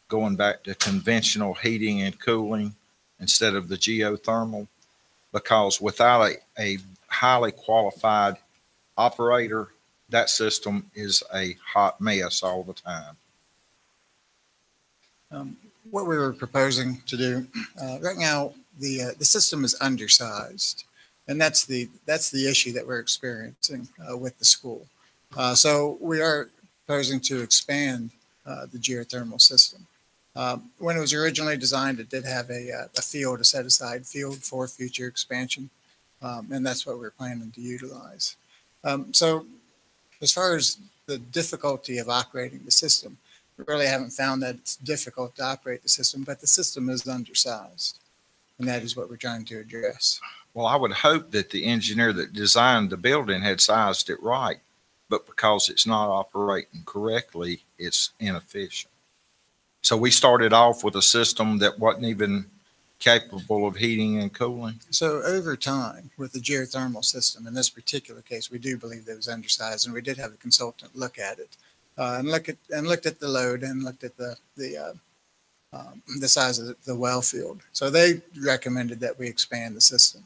going back to conventional heating and cooling instead of the geothermal, because without a highly qualified operator, that system is a hot mess all the time. What we were proposing to do right now, the system is undersized, and that's the issue that we're experiencing with the school. So we are proposing to expand the geothermal system. When it was originally designed, it did have a set aside field for future expansion, and that's what we're planning to utilize. So as far as the difficulty of operating the system, we really haven't found that it's difficult to operate the system, but the system is undersized. And that is what we're trying to address. Well, I would hope that the engineer that designed the building had sized it right, but because it's not operating correctly, it's inefficient. So we started off with a system that wasn't even capable of heating and cooling. So over time, with the geothermal system, in this particular case, we do believe that it was undersized, and we did have a consultant look at it and looked at the load and looked at the size of the well field. So they recommended that we expand the system.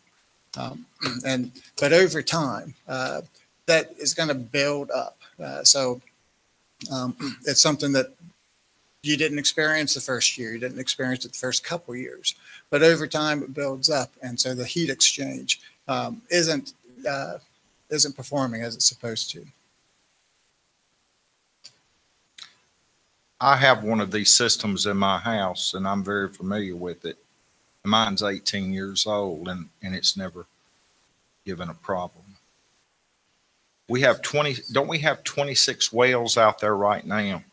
But over time, that is going to build up. So it's something that you didn't experience the first year. You didn't experience it the first couple of years. But over time, it builds up. And so the heat exchange isn't performing as it's supposed to. I have one of these systems in my house, and I'm very familiar with it. Mine's 18 years old, and it's never given a problem. We have don't we have 26 wells out there right now?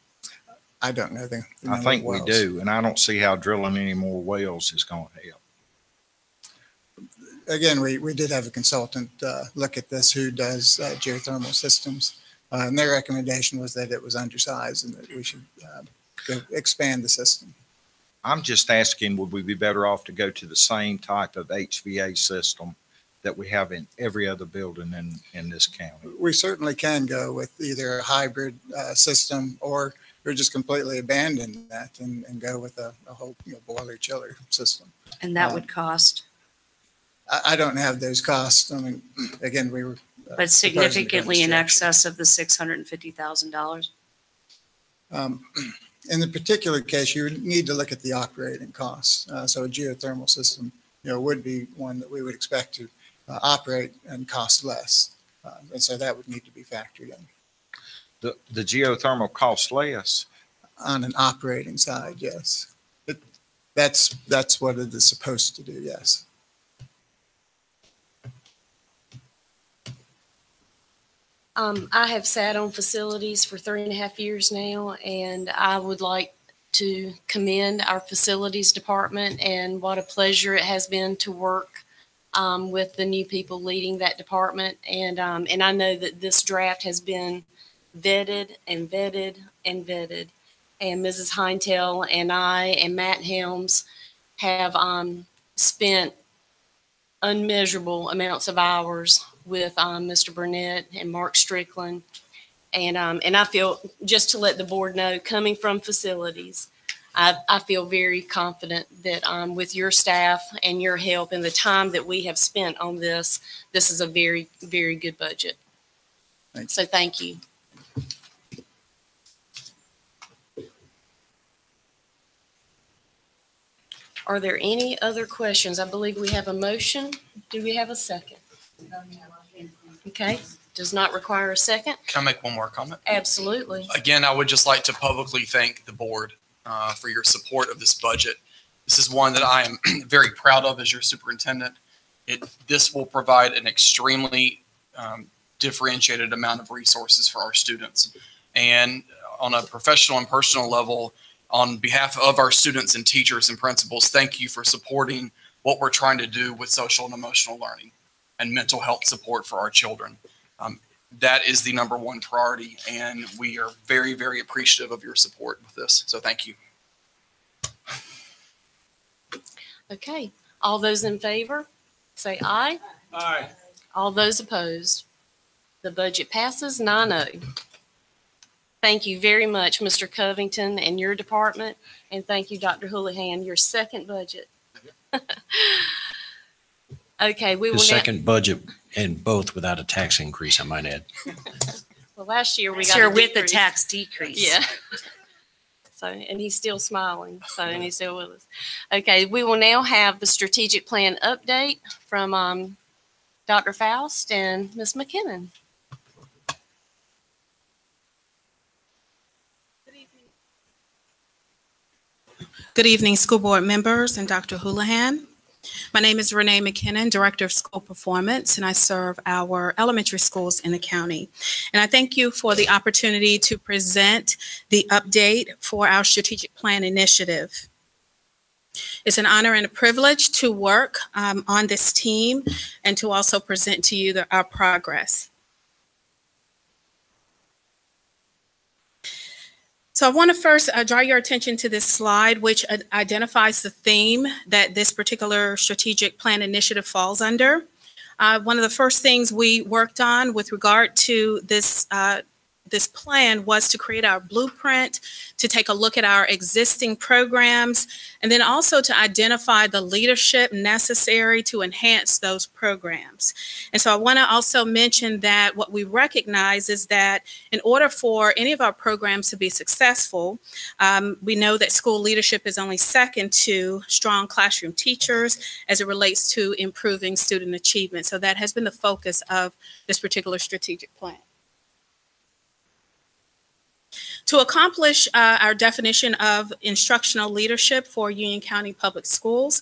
I don't know. I think we do, and I don't see how drilling any more wells is going to help. Again, we did have a consultant look at this who does geothermal systems. And their recommendation was that it was undersized and that we should expand the system. I'm just asking, would we be better off to go to the same type of HVA system that we have in every other building in this county? We certainly can go with either a hybrid system, or just completely abandon that and go with a whole boiler chiller system. And that would cost? I don't have those costs. I mean, again, we were. But significantly in excess of the $650,000? In the particular case, you would need to look at the operating costs. So a geothermal system, would be one that we would expect to operate and cost less. And so that would need to be factored in. The geothermal costs less? On an operating side, yes. That's what it is supposed to do, yes. I have sat on facilities for 3.5 years now, and I would like to commend our facilities department, and what a pleasure it has been to work with the new people leading that department. And I know that this draft has been vetted and vetted and vetted. And Mrs. Heintel and I and Matt Helms have spent unmeasurable amounts of hours with Mr. Burnett and Mark Strickland. And I feel, just to let the board know, coming from facilities, I feel very confident that with your staff and your help and the time that we have spent on this, this is a very, very good budget. Thanks. So thank you. Are there any other questions? I believe we have a motion. Do we have a second? Okay, does not require a second. Can I make one more comment? Absolutely. Again, I would just like to publicly thank the board for your support of this budget. This is one that I am very proud of as your superintendent. This will provide an extremely differentiated amount of resources for our students. And on a professional and personal level, on behalf of our students and teachers and principals, thank you for supporting what we're trying to do with social and emotional learning and mental health support for our children. That is the #1 priority, and we are very, very appreciative of your support with this. So thank you. Okay, all those in favor, say aye. Aye. All those opposed, the budget passes 9-0. Thank you very much, Mr. Covington and your department, and thank you, Dr. Houlihan, your second budget. Okay, we will His now. second budget, and both without a tax increase, I might add. Well, last year we Last got year a with the decrease. tax decrease. Yeah. So, and he's still smiling, and he's still with us. Okay, we will now have the strategic plan update from Dr. Faust and Ms. McKinnon. Good evening, school board members and Dr. Houlihan. My name is Renee McKinnon, Director of School Performance, and I serve our elementary schools in the county. And I thank you for the opportunity to present the update for our strategic plan initiative. It's an honor and a privilege to work on this team and to also present to you our progress. So I want to first draw your attention to this slide, which identifies the theme that this particular strategic plan initiative falls under. One of the first things we worked on with regard to this plan was to create our blueprint, to take a look at our existing programs, and then also to identify the leadership necessary to enhance those programs. And so I want to also mention that what we recognize is that in order for any of our programs to be successful, we know that school leadership is only second to strong classroom teachers as it relates to improving student achievement. So that has been the focus of this particular strategic plan. To accomplish our definition of instructional leadership for Union County Public Schools,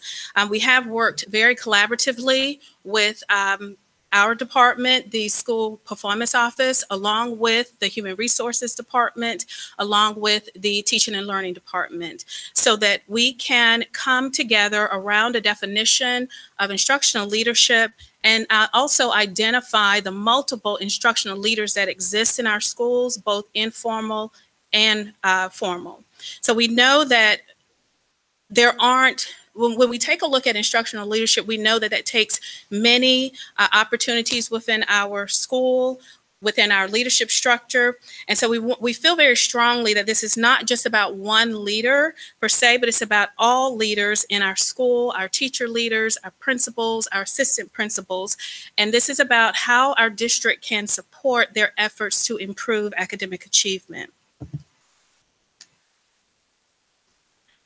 we have worked very collaboratively with our department, the School Performance Office, along with the Human Resources Department, along with the Teaching and Learning Department, so that we can come together around a definition of instructional leadership and also identify the multiple instructional leaders that exist in our schools, both informal and formal. So we know that there aren't, when we take a look at instructional leadership, we know that that takes many opportunities within our school, within our leadership structure. And so we feel very strongly that this is not just about one leader per se, but it's about all leaders in our school, our teacher leaders, our principals, our assistant principals. And this is about how our district can support their efforts to improve academic achievement.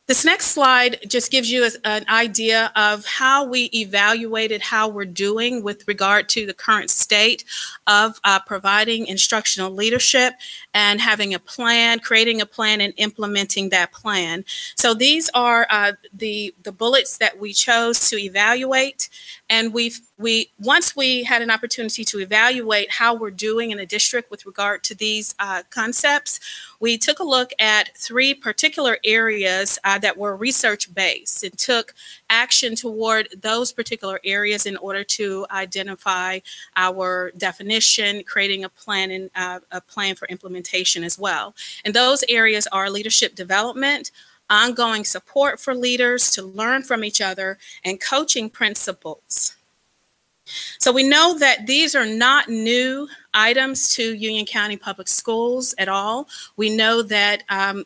This next slide just gives you an idea of how we evaluated how we're doing with regard to the current state of providing instructional leadership and having a plan, creating a plan, and implementing that plan. So these are the bullets that we chose to evaluate. And once we had an opportunity to evaluate how we're doing in the district with regard to these concepts, we took a look at 3 particular areas that were research-based and took action toward those particular areas in order to identify our definition, creating a plan, and a plan for implementation as well. And those areas are leadership development, ongoing support for leaders to learn from each other, and coaching principles. So we know that these are not new items to Union County Public Schools at all. We know that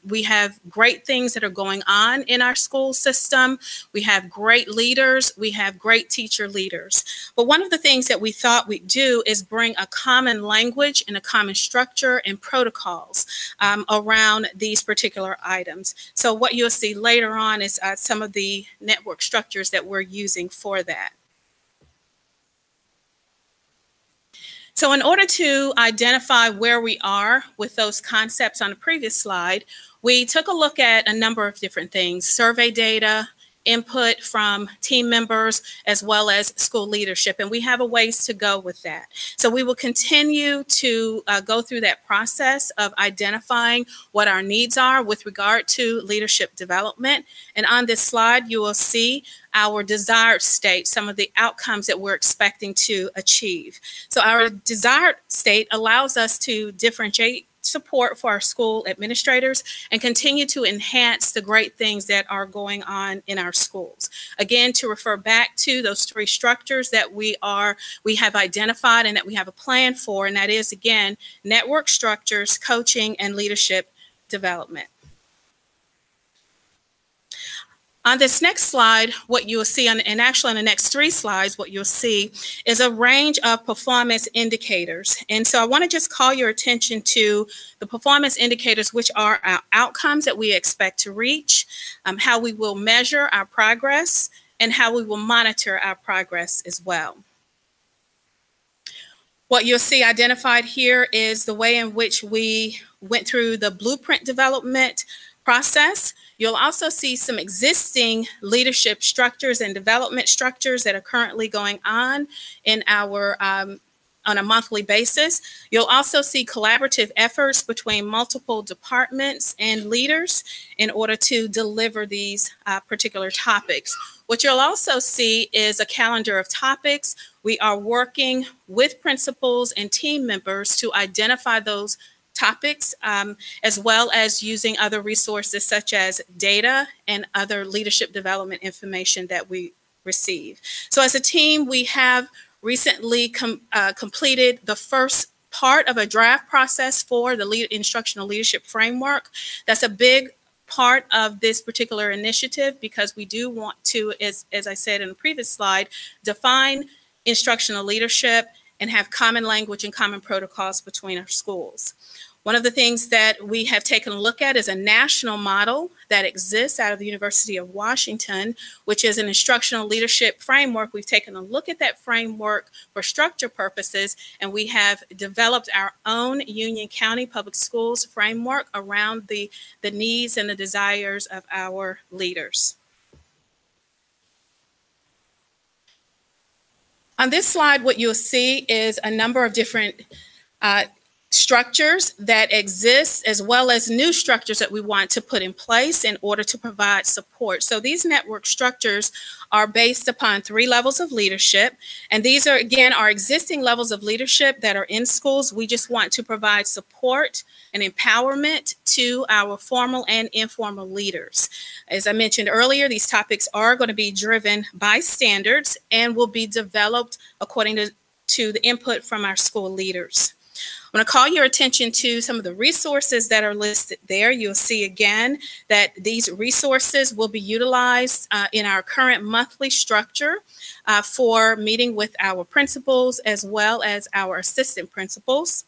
we have great things that are going on in our school system. We have great leaders. We have great teacher leaders. But one of the things that we thought we'd do is bring a common language and a common structure and protocols around these particular items. So what you'll see later on is some of the network structures that we're using for that. So in order to identify where we are with those concepts on the previous slide, we took a look at a number of different things: survey data, input from team members, as well as school leadership. And we have a ways to go with that. So we will continue to go through that process of identifying what our needs are with regard to leadership development. And on this slide, you will see our desired state, some of the outcomes that we're expecting to achieve. So our desired state allows us to differentiate support for our school administrators and continue to enhance the great things that are going on in our schools. Again, to refer back to those 3 structures that we have identified and that we have a plan for, and that is, again, network structures, coaching, and leadership development. On this next slide, what you'll see, and actually on the next 3 slides, what you'll see is a range of performance indicators. And so I want to just call your attention to the performance indicators, which are our outcomes that we expect to reach, how we will measure our progress, and how we will monitor our progress as well. What you'll see identified here is the way in which we went through the blueprint development process. You'll also see some existing leadership structures and development structures that are currently going on in our on a monthly basis. You'll also see collaborative efforts between multiple departments and leaders in order to deliver these particular topics. What you'll also see is a calendar of topics. We are working with principals and team members to identify those topics, as well as using other resources such as data and other leadership development information that we receive. So as a team, we have recently completed the first part of a draft process for the instructional leadership framework. That's a big part of this particular initiative because we do want to, as I said in the previous slide, define instructional leadership and have common language and common protocols between our schools. One of the things that we have taken a look at is a national model that exists out of the University of Washington, which is an instructional leadership framework. We've taken a look at that framework for structure purposes, and we have developed our own Union County Public Schools framework around the needs and the desires of our leaders. On this slide, what you'll see is a number of different structures that exist, as well as new structures that we want to put in place in order to provide support. So these network structures are based upon 3 levels of leadership. And these are, again, our existing levels of leadership that are in schools. We just want to provide support and empowerment to our formal and informal leaders. As I mentioned earlier, these topics are going to be driven by standards and will be developed according to the input from our school leaders. I'm going to call your attention to some of the resources that are listed there. You'll see again that these resources will be utilized in our current monthly structure for meeting with our principals as well as our assistant principals.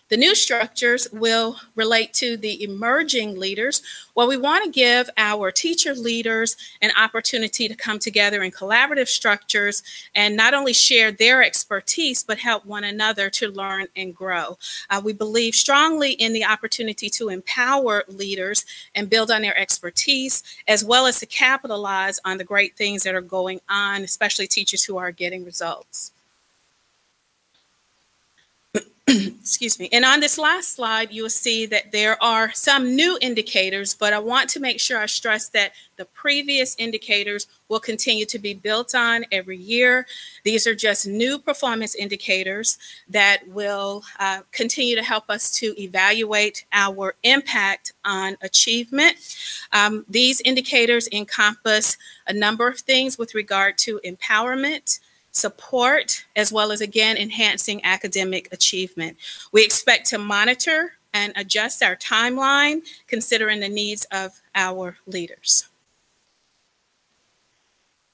The new structures will relate to the emerging leaders, where we want to give our teacher leaders an opportunity to come together in collaborative structures and not only share their expertise, but help one another to learn and grow. We believe strongly in the opportunity to empower leaders and build on their expertise, as well as to capitalize on the great things that are going on, especially teachers who are getting results. Excuse me. And on this last slide, you will see that there are some new indicators, but I want to make sure I stress that the previous indicators will continue to be built on every year. These are just new performance indicators that will continue to help us to evaluate our impact on achievement. These indicators encompass a number of things with regard to empowerment, support, as well as, again, enhancing academic achievement. We expect to monitor and adjust our timeline considering the needs of our leaders.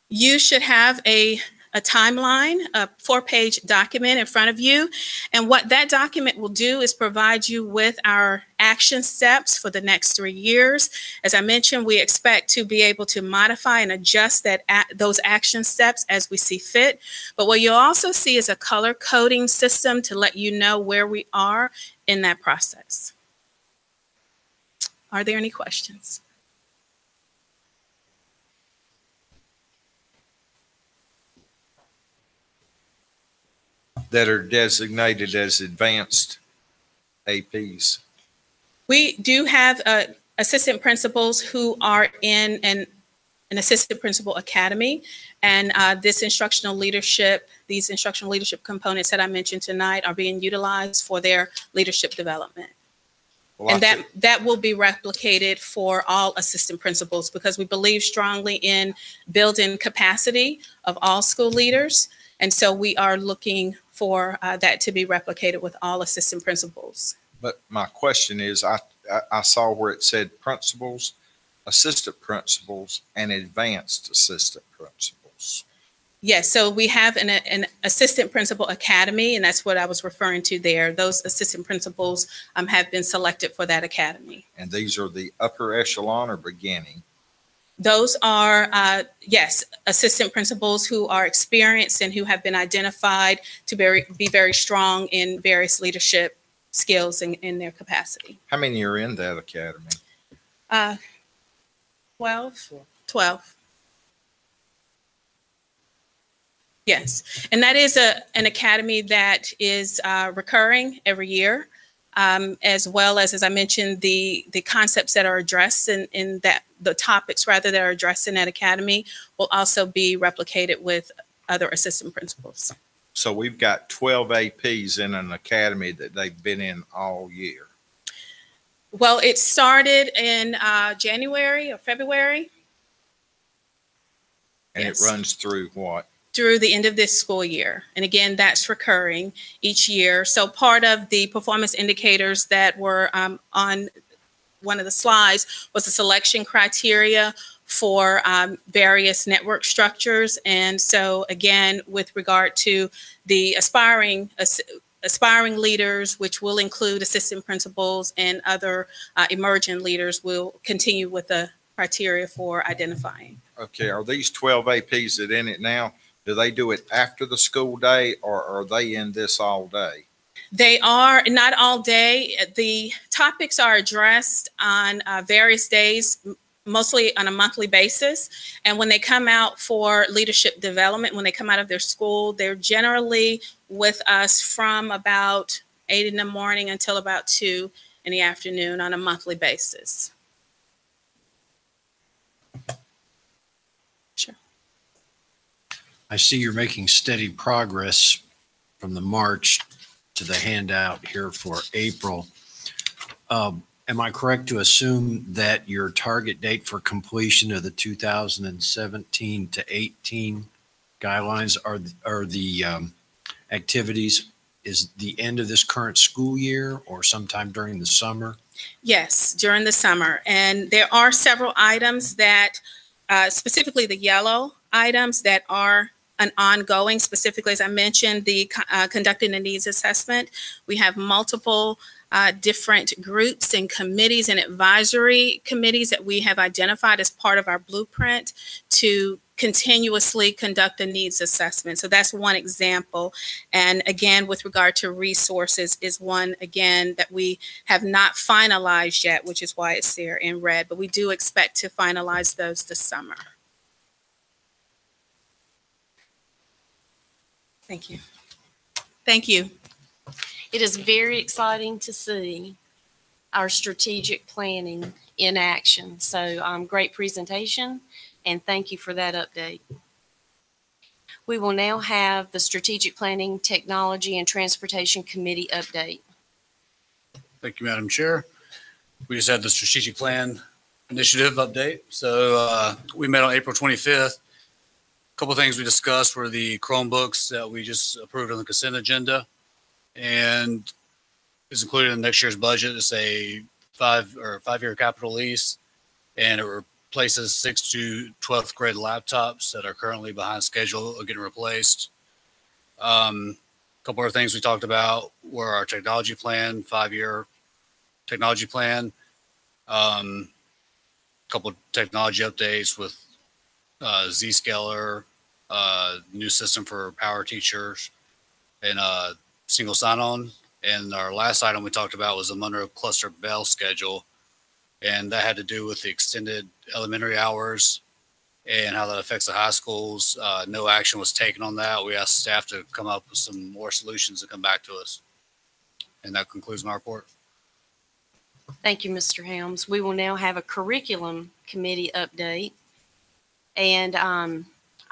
You should have a timeline, a 4-page document in front of you. And what that document will do is provide you with our action steps for the next 3 years. As I mentioned, we expect to be able to modify and adjust those action steps as we see fit. But what you'll also see is a color coding system to let you know where we are in that process. Are there any questions? That are designated as advanced APs? We do have assistant principals who are in an assistant principal academy, and these instructional leadership components that I mentioned tonight are being utilized for their leadership development. Well, and that will be replicated for all assistant principals because we believe strongly in building capacity of all school leaders. And so we are looking for that to be replicated with all assistant principals. But my question is, I saw where it said principals, assistant principals, and advanced assistant principals. Yes, so we have an assistant principal academy, and that's what I was referring to there. Those assistant principals have been selected for that academy. And these are the upper echelon or beginning? Those are, yes, assistant principals who are experienced and who have been identified to be very strong in various leadership skills in their capacity. How many are in that academy? 12? 12. Yes, and that is an academy that is recurring every year, as well as I mentioned, the concepts that are addressed in that, the topics rather that are addressed in that academy will also be replicated with other assistant principals. So we've got 12 APs in an academy that they've been in all year. Well, it started in January or February. And Yes. it runs through what? Through the end of this school year. And again, that's recurring each year. So part of the performance indicators that were on one of the slides was the selection criteria for various network structures. And so again, with regard to the aspiring leaders, which will include assistant principals and other emerging leaders, will continue with the criteria for identifying. Okay, are these 12 APs that in it now? Do they do it after the school day, or are they in this all day? They are not all day. The topics are addressed on various days, mostly on a monthly basis. And when they come out for leadership development, when they come out of their school, they're generally with us from about 8 in the morning until about 2 in the afternoon on a monthly basis. Sure. I see you're making steady progress from the March to the handout here for April. Am I correct to assume that your target date for completion of the 2017 to 18 guidelines are the activities is the end of this current school year or sometime during the summer? Yes, during the summer. And there are several items that, specifically the yellow items that are an ongoing, specifically, as I mentioned, the conducting a needs assessment. We have multiple different groups and committees and advisory committees that we have identified as part of our blueprint to continuously conduct a needs assessment. So that's one example. And again, with regard to resources is one, again, that we have not finalized yet, which is why it's there in red, but we do expect to finalize those this summer. Thank you. Thank you. It is very exciting to see our strategic planning in action. So great presentation, and thank you for that update. We will now have the Strategic Planning, Technology, and Transportation Committee update. Thank you, Madam Chair. We just had the strategic plan initiative update. So we met on April 25th. A couple of things we discussed were the Chromebooks that we just approved on the consent agenda, and is included in next year's budget. It's a 5-year capital lease, and it replaces 6th to 12th grade laptops that are currently behind schedule of getting replaced. A couple of things we talked about were our technology plan, 5-year technology plan. A couple of technology updates with Zscaler, new system for power teachers, and single sign-on. And our last item we talked about was the Monroe Cluster Bell schedule, and that had to do with the extended elementary hours and how that affects the high schools. No action was taken on that. We asked staff to come up with some more solutions and come back to us. And that concludes my report. Thank you, Mr. Helms. We will now have a curriculum committee update. And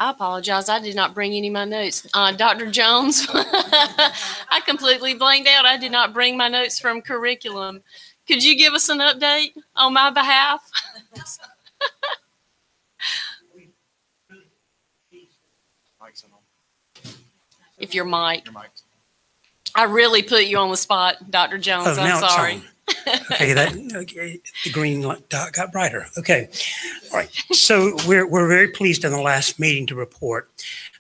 I apologize. I did not bring any of my notes. Dr. Jones, I completely blanked out. I did not bring my notes from curriculum. Could you give us an update on my behalf? If your mic. I really put you on the spot, Dr. Jones. Oh, I'm sorry. Okay, the green dot got brighter. Okay, all right. So we're very pleased in the last meeting to report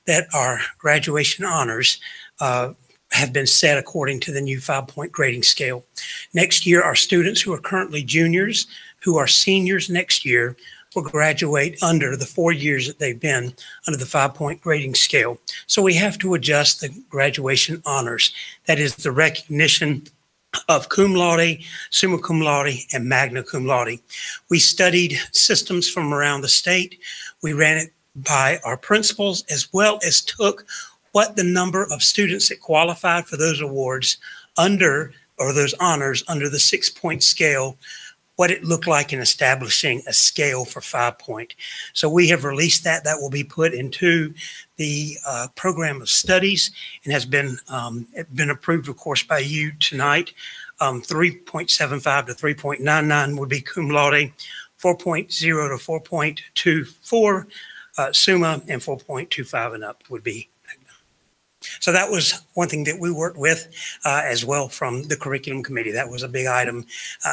that our graduation honors have been set according to the new 5-point grading scale. Next year, our students who are currently juniors, who are seniors next year, will graduate under the 4 years that they've been under the 5-point grading scale. So we have to adjust the graduation honors. That is the recognition of cum laude, summa cum laude, and magna cum laude. We studied systems from around the state. We ran it by our principals, as well as took what the number of students that qualified for those awards under, or those honors under the 6-point scale, what it looked like in establishing a scale for 5-point. So we have released that. That will be put into the program of studies and has been approved, of course, by you tonight. 3.75 to 3.99 would be cum laude, 4.0 to 4.24 summa, and 4.25 and up would be. So that was one thing that we worked with as well from the curriculum committee. That was a big item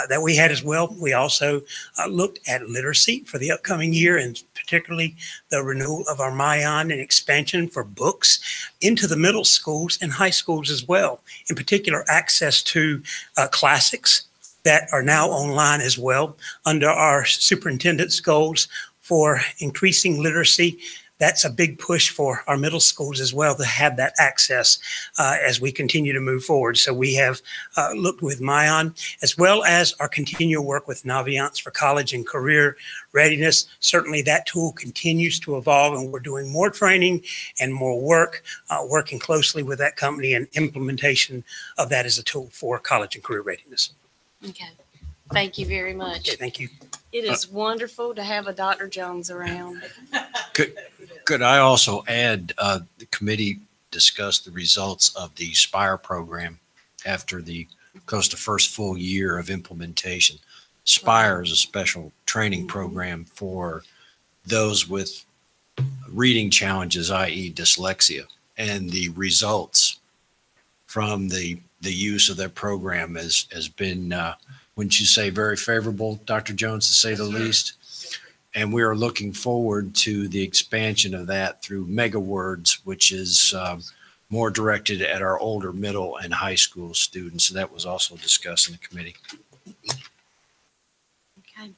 that we had as well. We also looked at literacy for the upcoming year, and particularly the renewal of our Mayan and expansion for books into the middle schools and high schools as well. In particular, access to classics that are now online as well under our superintendent's goals for increasing literacy. That's a big push for our middle schools as well to have that access as we continue to move forward. So we have looked with Mayan, as well as our continual work with Naviance for college and career readiness. Certainly that tool continues to evolve, and we're doing more training and more work, working closely with that company and implementation of that as a tool for college and career readiness. Okay. Thank you very much. Okay, thank you. It is wonderful to have a Dr. Jones around. Could I also add, the committee discussed the results of the SPIRE program after the close to first full year of implementation. SPIRE is a special training program for those with reading challenges, i.e. dyslexia, and the results from the use of that program has been, wouldn't you say, very favorable, Dr. Jones, to say the least? And we are looking forward to the expansion of that through MegaWords, which is more directed at our older middle and high school students. So that was also discussed in the committee. Okay.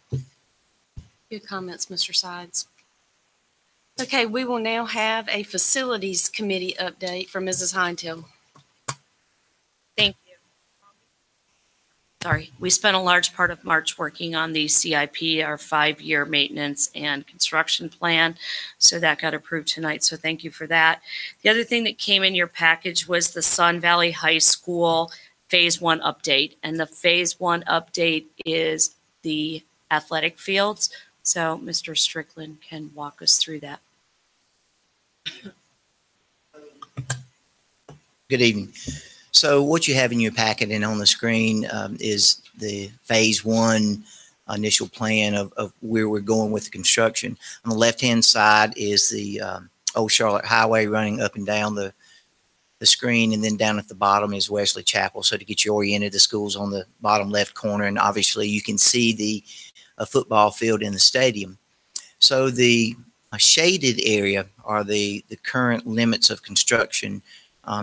Good comments, Mr. Sides. Okay, we will now have a facilities committee update from Mrs. Heintel. Thank you. Sorry, we spent a large part of March working on the CIP, our 5-year maintenance and construction plan. So that got approved tonight. So thank you for that. The other thing that came in your package was the Sun Valley High School Phase 1 update. And the Phase 1 update is the athletic fields. So Mr. Strickland can walk us through that. Good evening. So what you have in your packet and on the screen is the Phase 1 initial plan of where we're going with the construction. On the left-hand side is the Old Charlotte Highway running up and down the screen, and then down at the bottom is Wesley Chapel. So to get you oriented, the school's on the bottom left corner, and obviously you can see the football field in the stadium. So the shaded area are the current limits of construction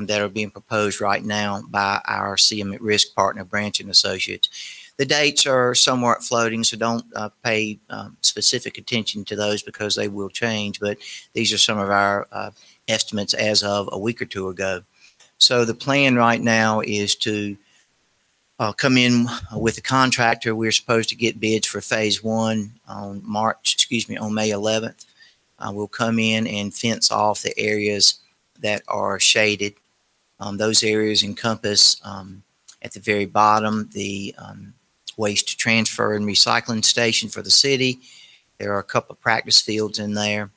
that are being proposed right now by our CM at Risk partner, Branch and Associates. The dates are somewhat floating, so don't pay specific attention to those because they will change, but these are some of our estimates as of a week or two ago. So the plan right now is to come in with a contractor. We're supposed to get bids for Phase 1 on May 11th. We'll come in and fence off the areas that are shaded. Those areas encompass at the very bottom the waste transfer and recycling station for the city. There are a couple of practice fields in there.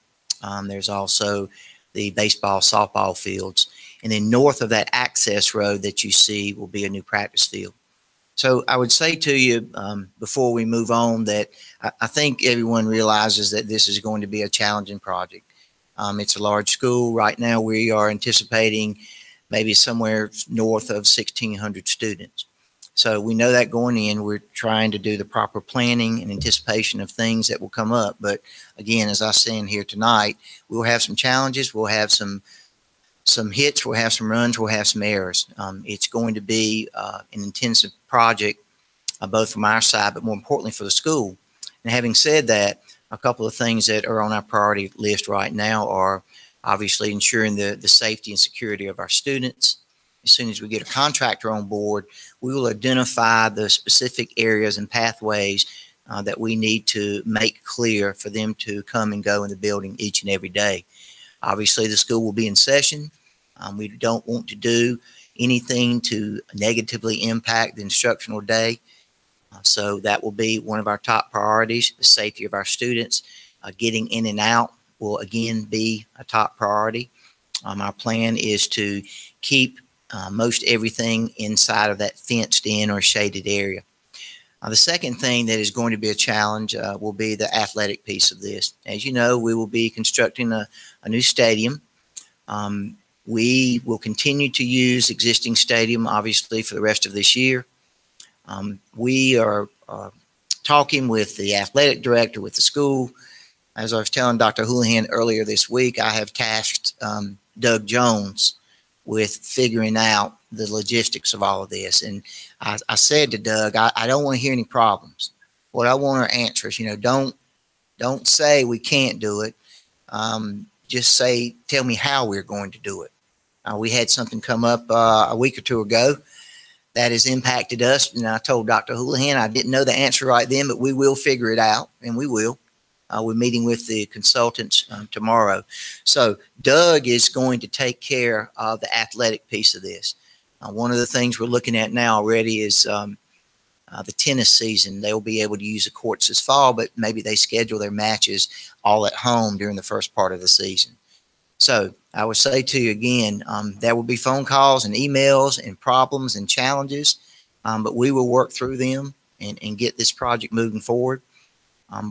There's also the baseball, softball fields. And then north of that access road that you see will be a new practice field. So I would say to you before we move on that I think everyone realizes that this is going to be a challenging project. It's a large school. Right now we are anticipating maybe somewhere north of 1,600 students. So we know that going in, we're trying to do the proper planning and anticipation of things that will come up. But again, as I stand here tonight, we'll have some challenges. We'll have some hits, we'll have some runs, we'll have some errors. It's going to be an intensive project, both from our side, but more importantly for the school. And having said that, a couple of things that are on our priority list right now are obviously ensuring the safety and security of our students, as soon as we get a contractor on board, we will identify the specific areas and pathways that we need to make clear for them to come and go in the building each and every day. Obviously, the school will be in session. We don't want to do anything to negatively impact the instructional day. So that will be one of our top priorities, the safety of our students. Getting in and out will again be a top priority. Our plan is to keep most everything inside of that fenced in or shaded area. The second thing that is going to be a challenge will be the athletic piece of this. As you know, we will be constructing a new stadium. We will continue to use existing stadium, obviously, for the rest of this year. We are talking with the athletic director, with the school. As I was telling Dr. Houlihan earlier this week, I have tasked Doug Jones with figuring out the logistics of all of this. And I said to Doug, I don't want to hear any problems. What I want are answers. Don't say we can't do it. Just say, tell me how we're going to do it. We had something come up a week or two ago that has impacted us. And I told Dr. Houlihan I didn't know the answer right then, but we will figure it out, and we will. We're meeting with the consultants tomorrow. So Doug is going to take care of the athletic piece of this. One of the things we're looking at now already is the tennis season. They'll be able to use the courts this fall, but maybe they schedule their matches all at home during the first part of the season. So I would say to you again, there will be phone calls and emails and problems and challenges, but we will work through them and get this project moving forward.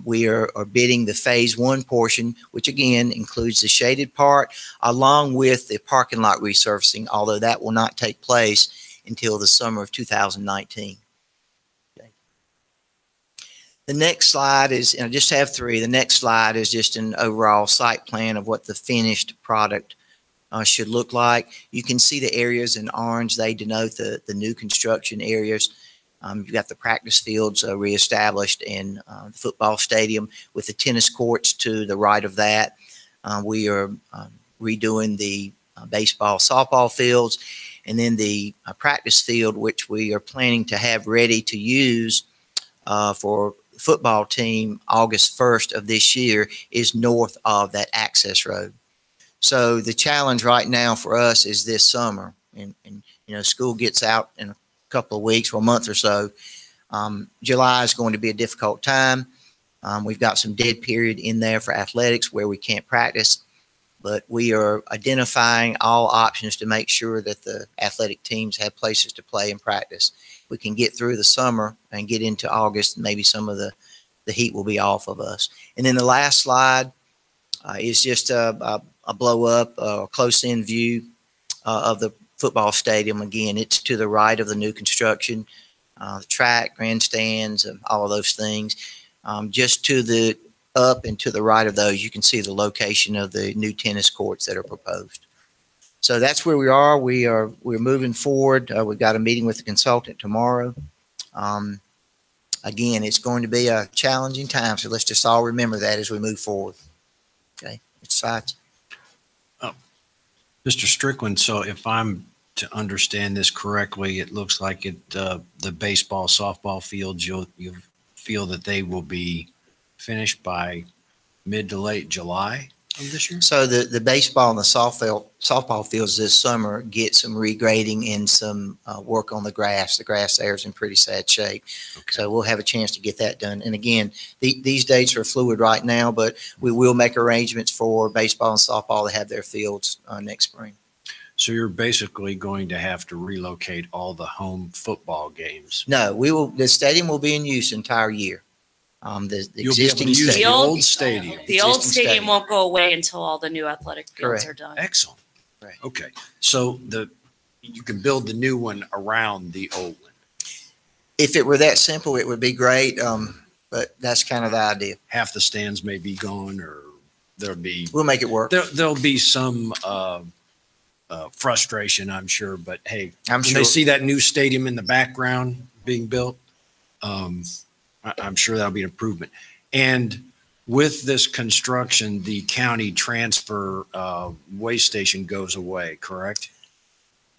We are bidding the phase 1 portion, which again includes the shaded part along with the parking lot resurfacing, although that will not take place until the summer of 2019. Okay. The next slide is, and I just have 3. The next slide is just an overall site plan of what the finished product should look like. You can see the areas in orange. They denote the new construction areas. You've got the practice fields reestablished and the football stadium with the tennis courts to the right of that. We are redoing the baseball, softball fields, and then the practice field, which we are planning to have ready to use for the football team August 1st of this year, is north of that access road. So the challenge right now for us is this summer, and school gets out in a couple of weeks or a month or so. July is going to be a difficult time. We've got some dead period in there for athletics where we can't practice, but we are identifying all options to make sure that the athletic teams have places to play and practice. We can get through the summer and get into August, maybe some of the heat will be off of us. And then the last slide is just a blow up, a close in view of the football stadium. Again, it's to the right of the new construction, the track, grandstands, and all of those things. Just to the up and to the right of those, you can see the location of the new tennis courts that are proposed. So that's where we are. We're moving forward. We've got a meeting with the consultant tomorrow. Again, it's going to be a challenging time, so let's just all remember that as we move forward. Okay, it's sides. Mr. Strickland, so if I'm to understand this correctly, it looks like the baseball, softball fields, you feel that they will be finished by mid to late July of this year? So the baseball and the softball fields this summer get some regrading and some work on the grass. The grass there is in pretty sad shape. Okay. So we'll have a chance to get that done. And again, these dates are fluid right now, but we will make arrangements for baseball and softball to have their fields next spring. So you're basically going to have to relocate all the home football games? No, we will. The stadium will be in use the entire year. The existing use stadium. the old stadium. The old stadium won't go away until all the new athletic fields Correct. are done. Excellent. Right. Okay. So you can build the new one around the old one. If it were that simple, it would be great. But that's kind of the idea. Half the stands may be gone, or we'll make it work. There'll be some frustration, I'm sure. But hey, I'm when sure they see that new stadium in the background being built, I'm sure that'll be an improvement. And with this construction, the county transfer waste station goes away, correct?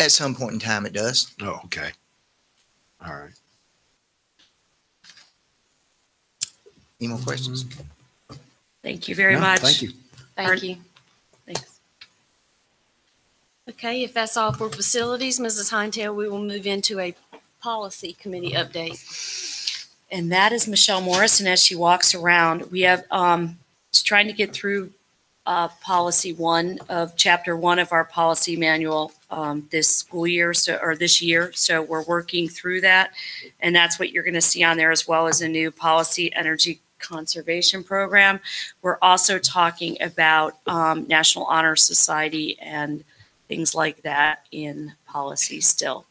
At some point in time, it does. Oh, okay. All right. Any more questions? Thank you very No, much. Thank you. Thank you. Thanks. Okay, if that's all for facilities, Mrs. Hinetail, we will move into a policy committee update. And that is Michelle Morris. And as she walks around, we have, she's trying to get through policy one of chapter one of our policy manual this school year, or this year. So we're working through that. And that's what you're going to see on there, as well as a new policy energy conservation program. We're also talking about National Honor Society and things like that in policy still.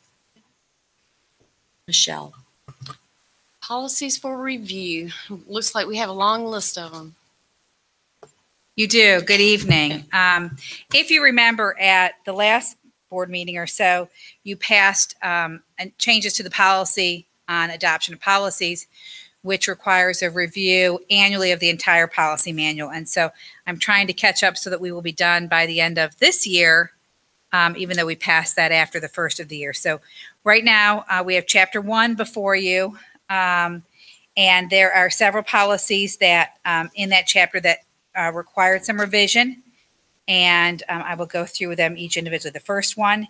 Michelle. Policies for review. Looks like we have a long list of them. You do. Good evening. If you remember at the last board meeting or so, you passed changes to the policy on adoption of policies, which requires a review annually of the entire policy manual. And so I'm trying to catch up so that we will be done by the end of this year, even though we passed that after the first of the year. So right now we have chapter one before you. And there are several policies that in that chapter that required some revision. And I will go through them each individually. The first one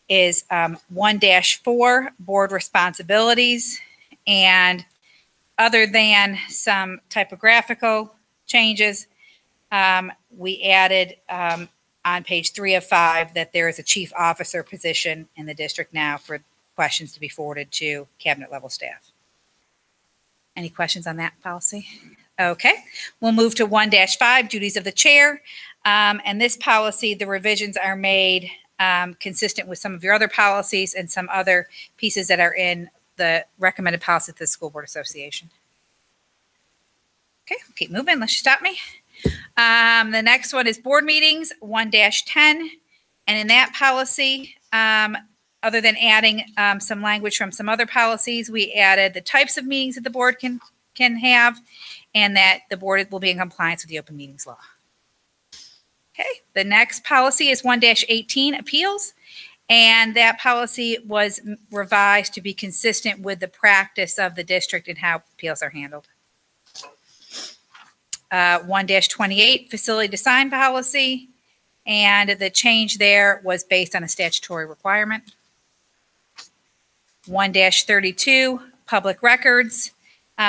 is 1-4, board responsibilities. And other than some typographical changes, we added on page 3 of 5 that there is a chief officer position in the district now for questions to be forwarded to cabinet level staff. Any questions on that policy? Okay, we'll move to 1-5, duties of the chair. And this policy, the revisions are made consistent with some of your other policies and some other pieces that are in the recommended policy of the School Board Association. Okay, keep moving unless you stop me. The next one is board meetings, 1-10. And in that policy, other than adding some language from some other policies, we added the types of meetings that the board can have, and that the board will be in compliance with the open meetings law. Okay, the next policy is 1-18, appeals. And that policy was revised to be consistent with the practice of the district and how appeals are handled. 1-28, facility design policy. And the change there was based on a statutory requirement. 1-32, public records.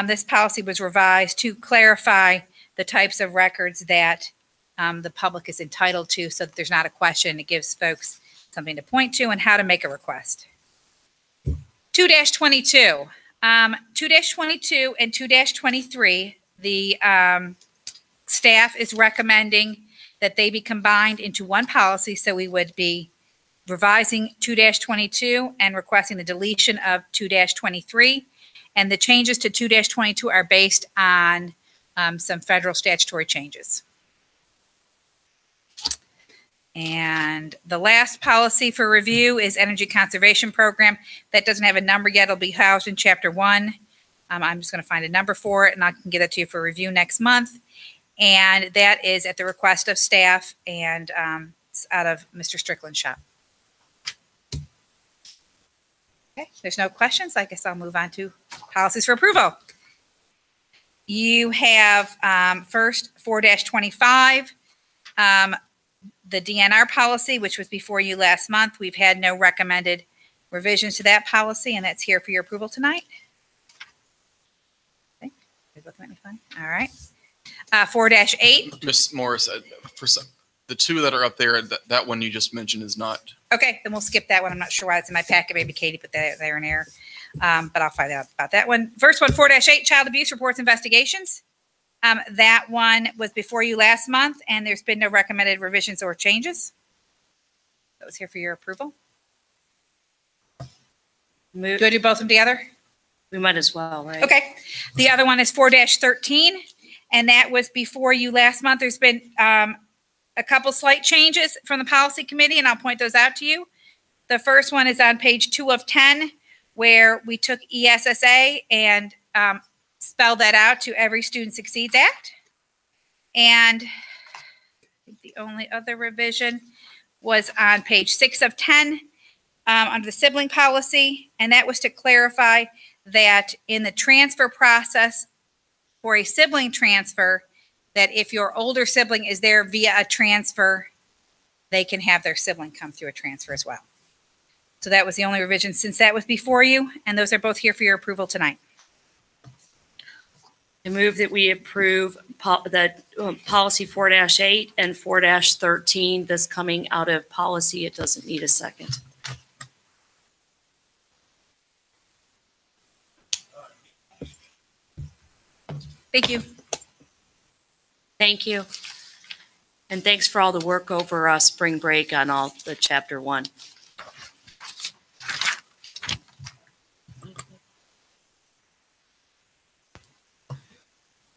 This policy was revised to clarify the types of records that the public is entitled to so that there's not a question. It gives folks something to point to and how to make a request. 2-22. 2-22 and 2-23, the staff is recommending that they be combined into one policy. So we would be revising 2-22 and requesting the deletion of 2-23. And the changes to 2-22 are based on some federal statutory changes. And the last policy for review is energy conservation program. That doesn't have a number yet. It'll be housed in chapter 1. I'm just going to find a number for it, and I can get it to you for review next month. And that is at the request of staff and out of Mr. Strickland's shop. Okay, there's no questions. I guess I'll move on to policies for approval. You have first 4-25. The DNR policy, which was before you last month. We've had no recommended revisions to that policy, and that's here for your approval tonight. Okay. You're looking at me funny. All right. 4-8. Ms. Morris, for some, the two that are up there, that one you just mentioned is not. Okay, then we'll skip that one. I'm not sure why it's in my packet. Maybe Katie put that there in error, but I'll find out about that one. First one, 4-8, child abuse reports investigations. That one was before you last month, and there's been no recommended revisions or changes. That was here for your approval. Do I do both of them together? We might as well, right? Okay. The other one is 4-13, and that was before you last month. There's been a couple slight changes from the policy committee, and I'll point those out to you. The first one is on page 2 of 10, where we took ESSA and spelled that out to Every Student Succeeds Act. And I think the only other revision was on page 6 of 10. under the sibling policy, and that was to clarify that in the transfer process for a sibling transfer, that if your older sibling is there via a transfer, they can have their sibling come through a transfer as well. So that was the only revision since that was before you, and those are both here for your approval tonight. I move that we approve policy 4-8 and 4-13. This coming out of policy. It doesn't need a second. Thank you. Thank you. And thanks for all the work over spring break on all the chapter 1.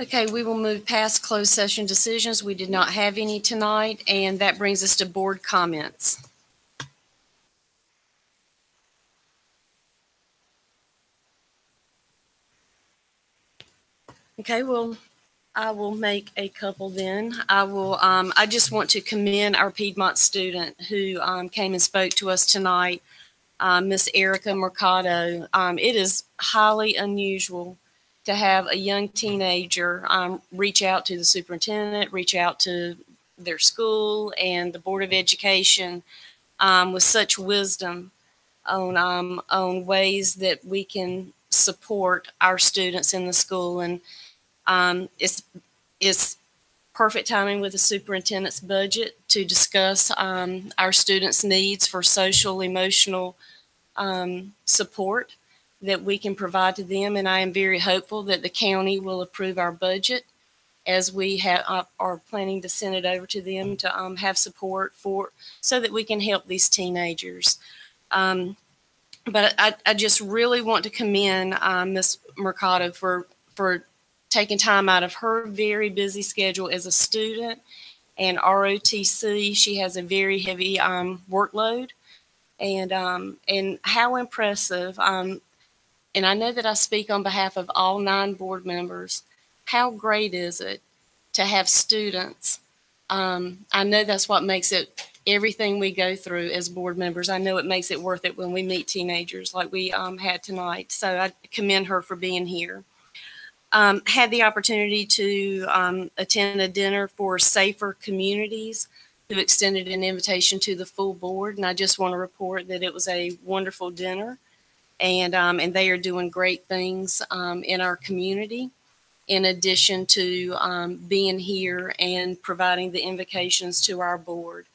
Okay, we will move past closed session decisions. We did not have any tonight, and that brings us to board comments. Okay, well, I will make a couple then. I just want to commend our Piedmont student who came and spoke to us tonight, Miss Erica Mercado. It is highly unusual to have a young teenager reach out to the superintendent, reach out to their school and the Board of Education with such wisdom on ways that we can support our students in the school. And it's perfect timing with the superintendent's budget to discuss our students' needs for social, emotional support that we can provide to them. And I am very hopeful that the county will approve our budget as we are planning to send it over to them to have support so that we can help these teenagers. But I just really want to commend Ms. Mercado for taking time out of her very busy schedule as a student and ROTC. She has a very heavy workload, and how impressive. And I know that I speak on behalf of all 9 board members. How great is it to have students? I know that's what makes it everything we go through as board members. I know it makes it worth it when we meet teenagers like we had tonight. So I commend her for being here. Had the opportunity to attend a dinner for Safer Communities, who extended an invitation to the full board. And I just want to report that it was a wonderful dinner. And they are doing great things in our community, in addition to being here and providing the invocations to our board.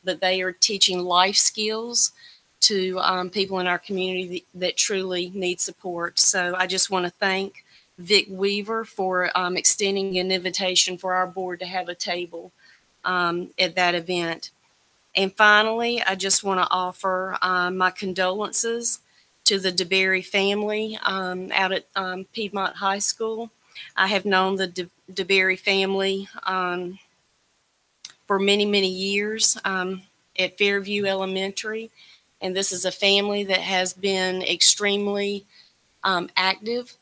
But they are teaching life skills to people in our community that truly need support. So I just want to thank Vic Weaver for extending an invitation for our board to have a table at that event. And finally, I just want to offer my condolences to the DeBerry family out at Piedmont High School. I have known the DeBerry family for many, many years at Fairview Elementary. And this is a family that has been extremely active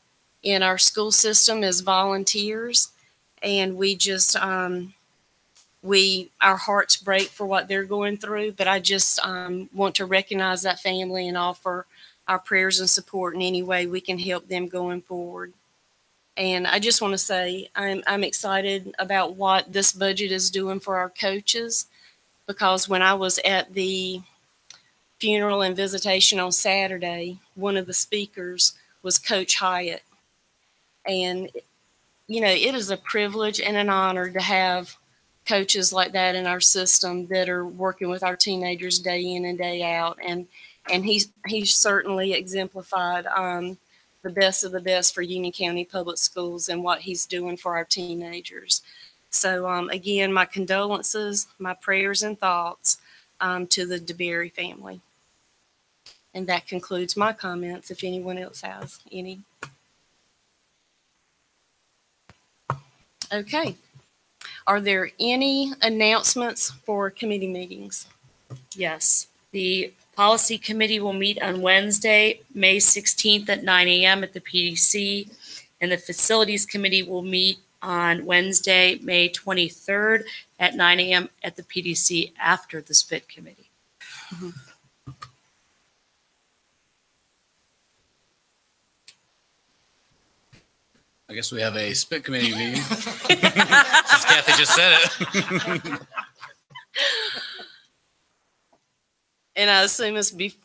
in our school system as volunteers. And we just, our hearts break for what they're going through. But I just want to recognize that family and offer our prayers and support in any way we can help them going forward. And I just want to say I'm excited about what this budget is doing for our coaches, because when I was at the funeral and visitation on Saturday, one of the speakers was Coach Hyatt. And, you know, it is a privilege and an honor to have coaches like that in our system that are working with our teenagers day in and day out. And he's certainly exemplified the best of the best for Union County Public Schools and what he's doing for our teenagers. So again, my condolences, my prayers and thoughts to the DeBerry family. And that concludes my comments, if anyone else has any. Okay. Are there any announcements for committee meetings? Yes. The Policy Committee will meet on Wednesday, May 16th at 9 a.m. at the PDC, and the Facilities Committee will meet on Wednesday, May 23rd at 9 a.m. at the PDC after the SPIT Committee. Mm-hmm. I guess we have a spit committee meeting. Since Kathy just said it. And I assume it's be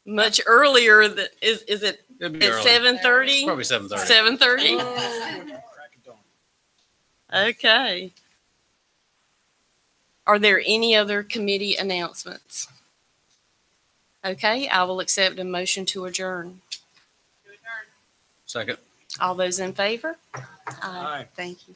much earlier. Is it It'd be at early. 7:30? Probably 7:30. 7:30? Okay. Are there any other committee announcements? Okay, I will accept a motion to adjourn. Second. All those in favor? Aye. Thank you.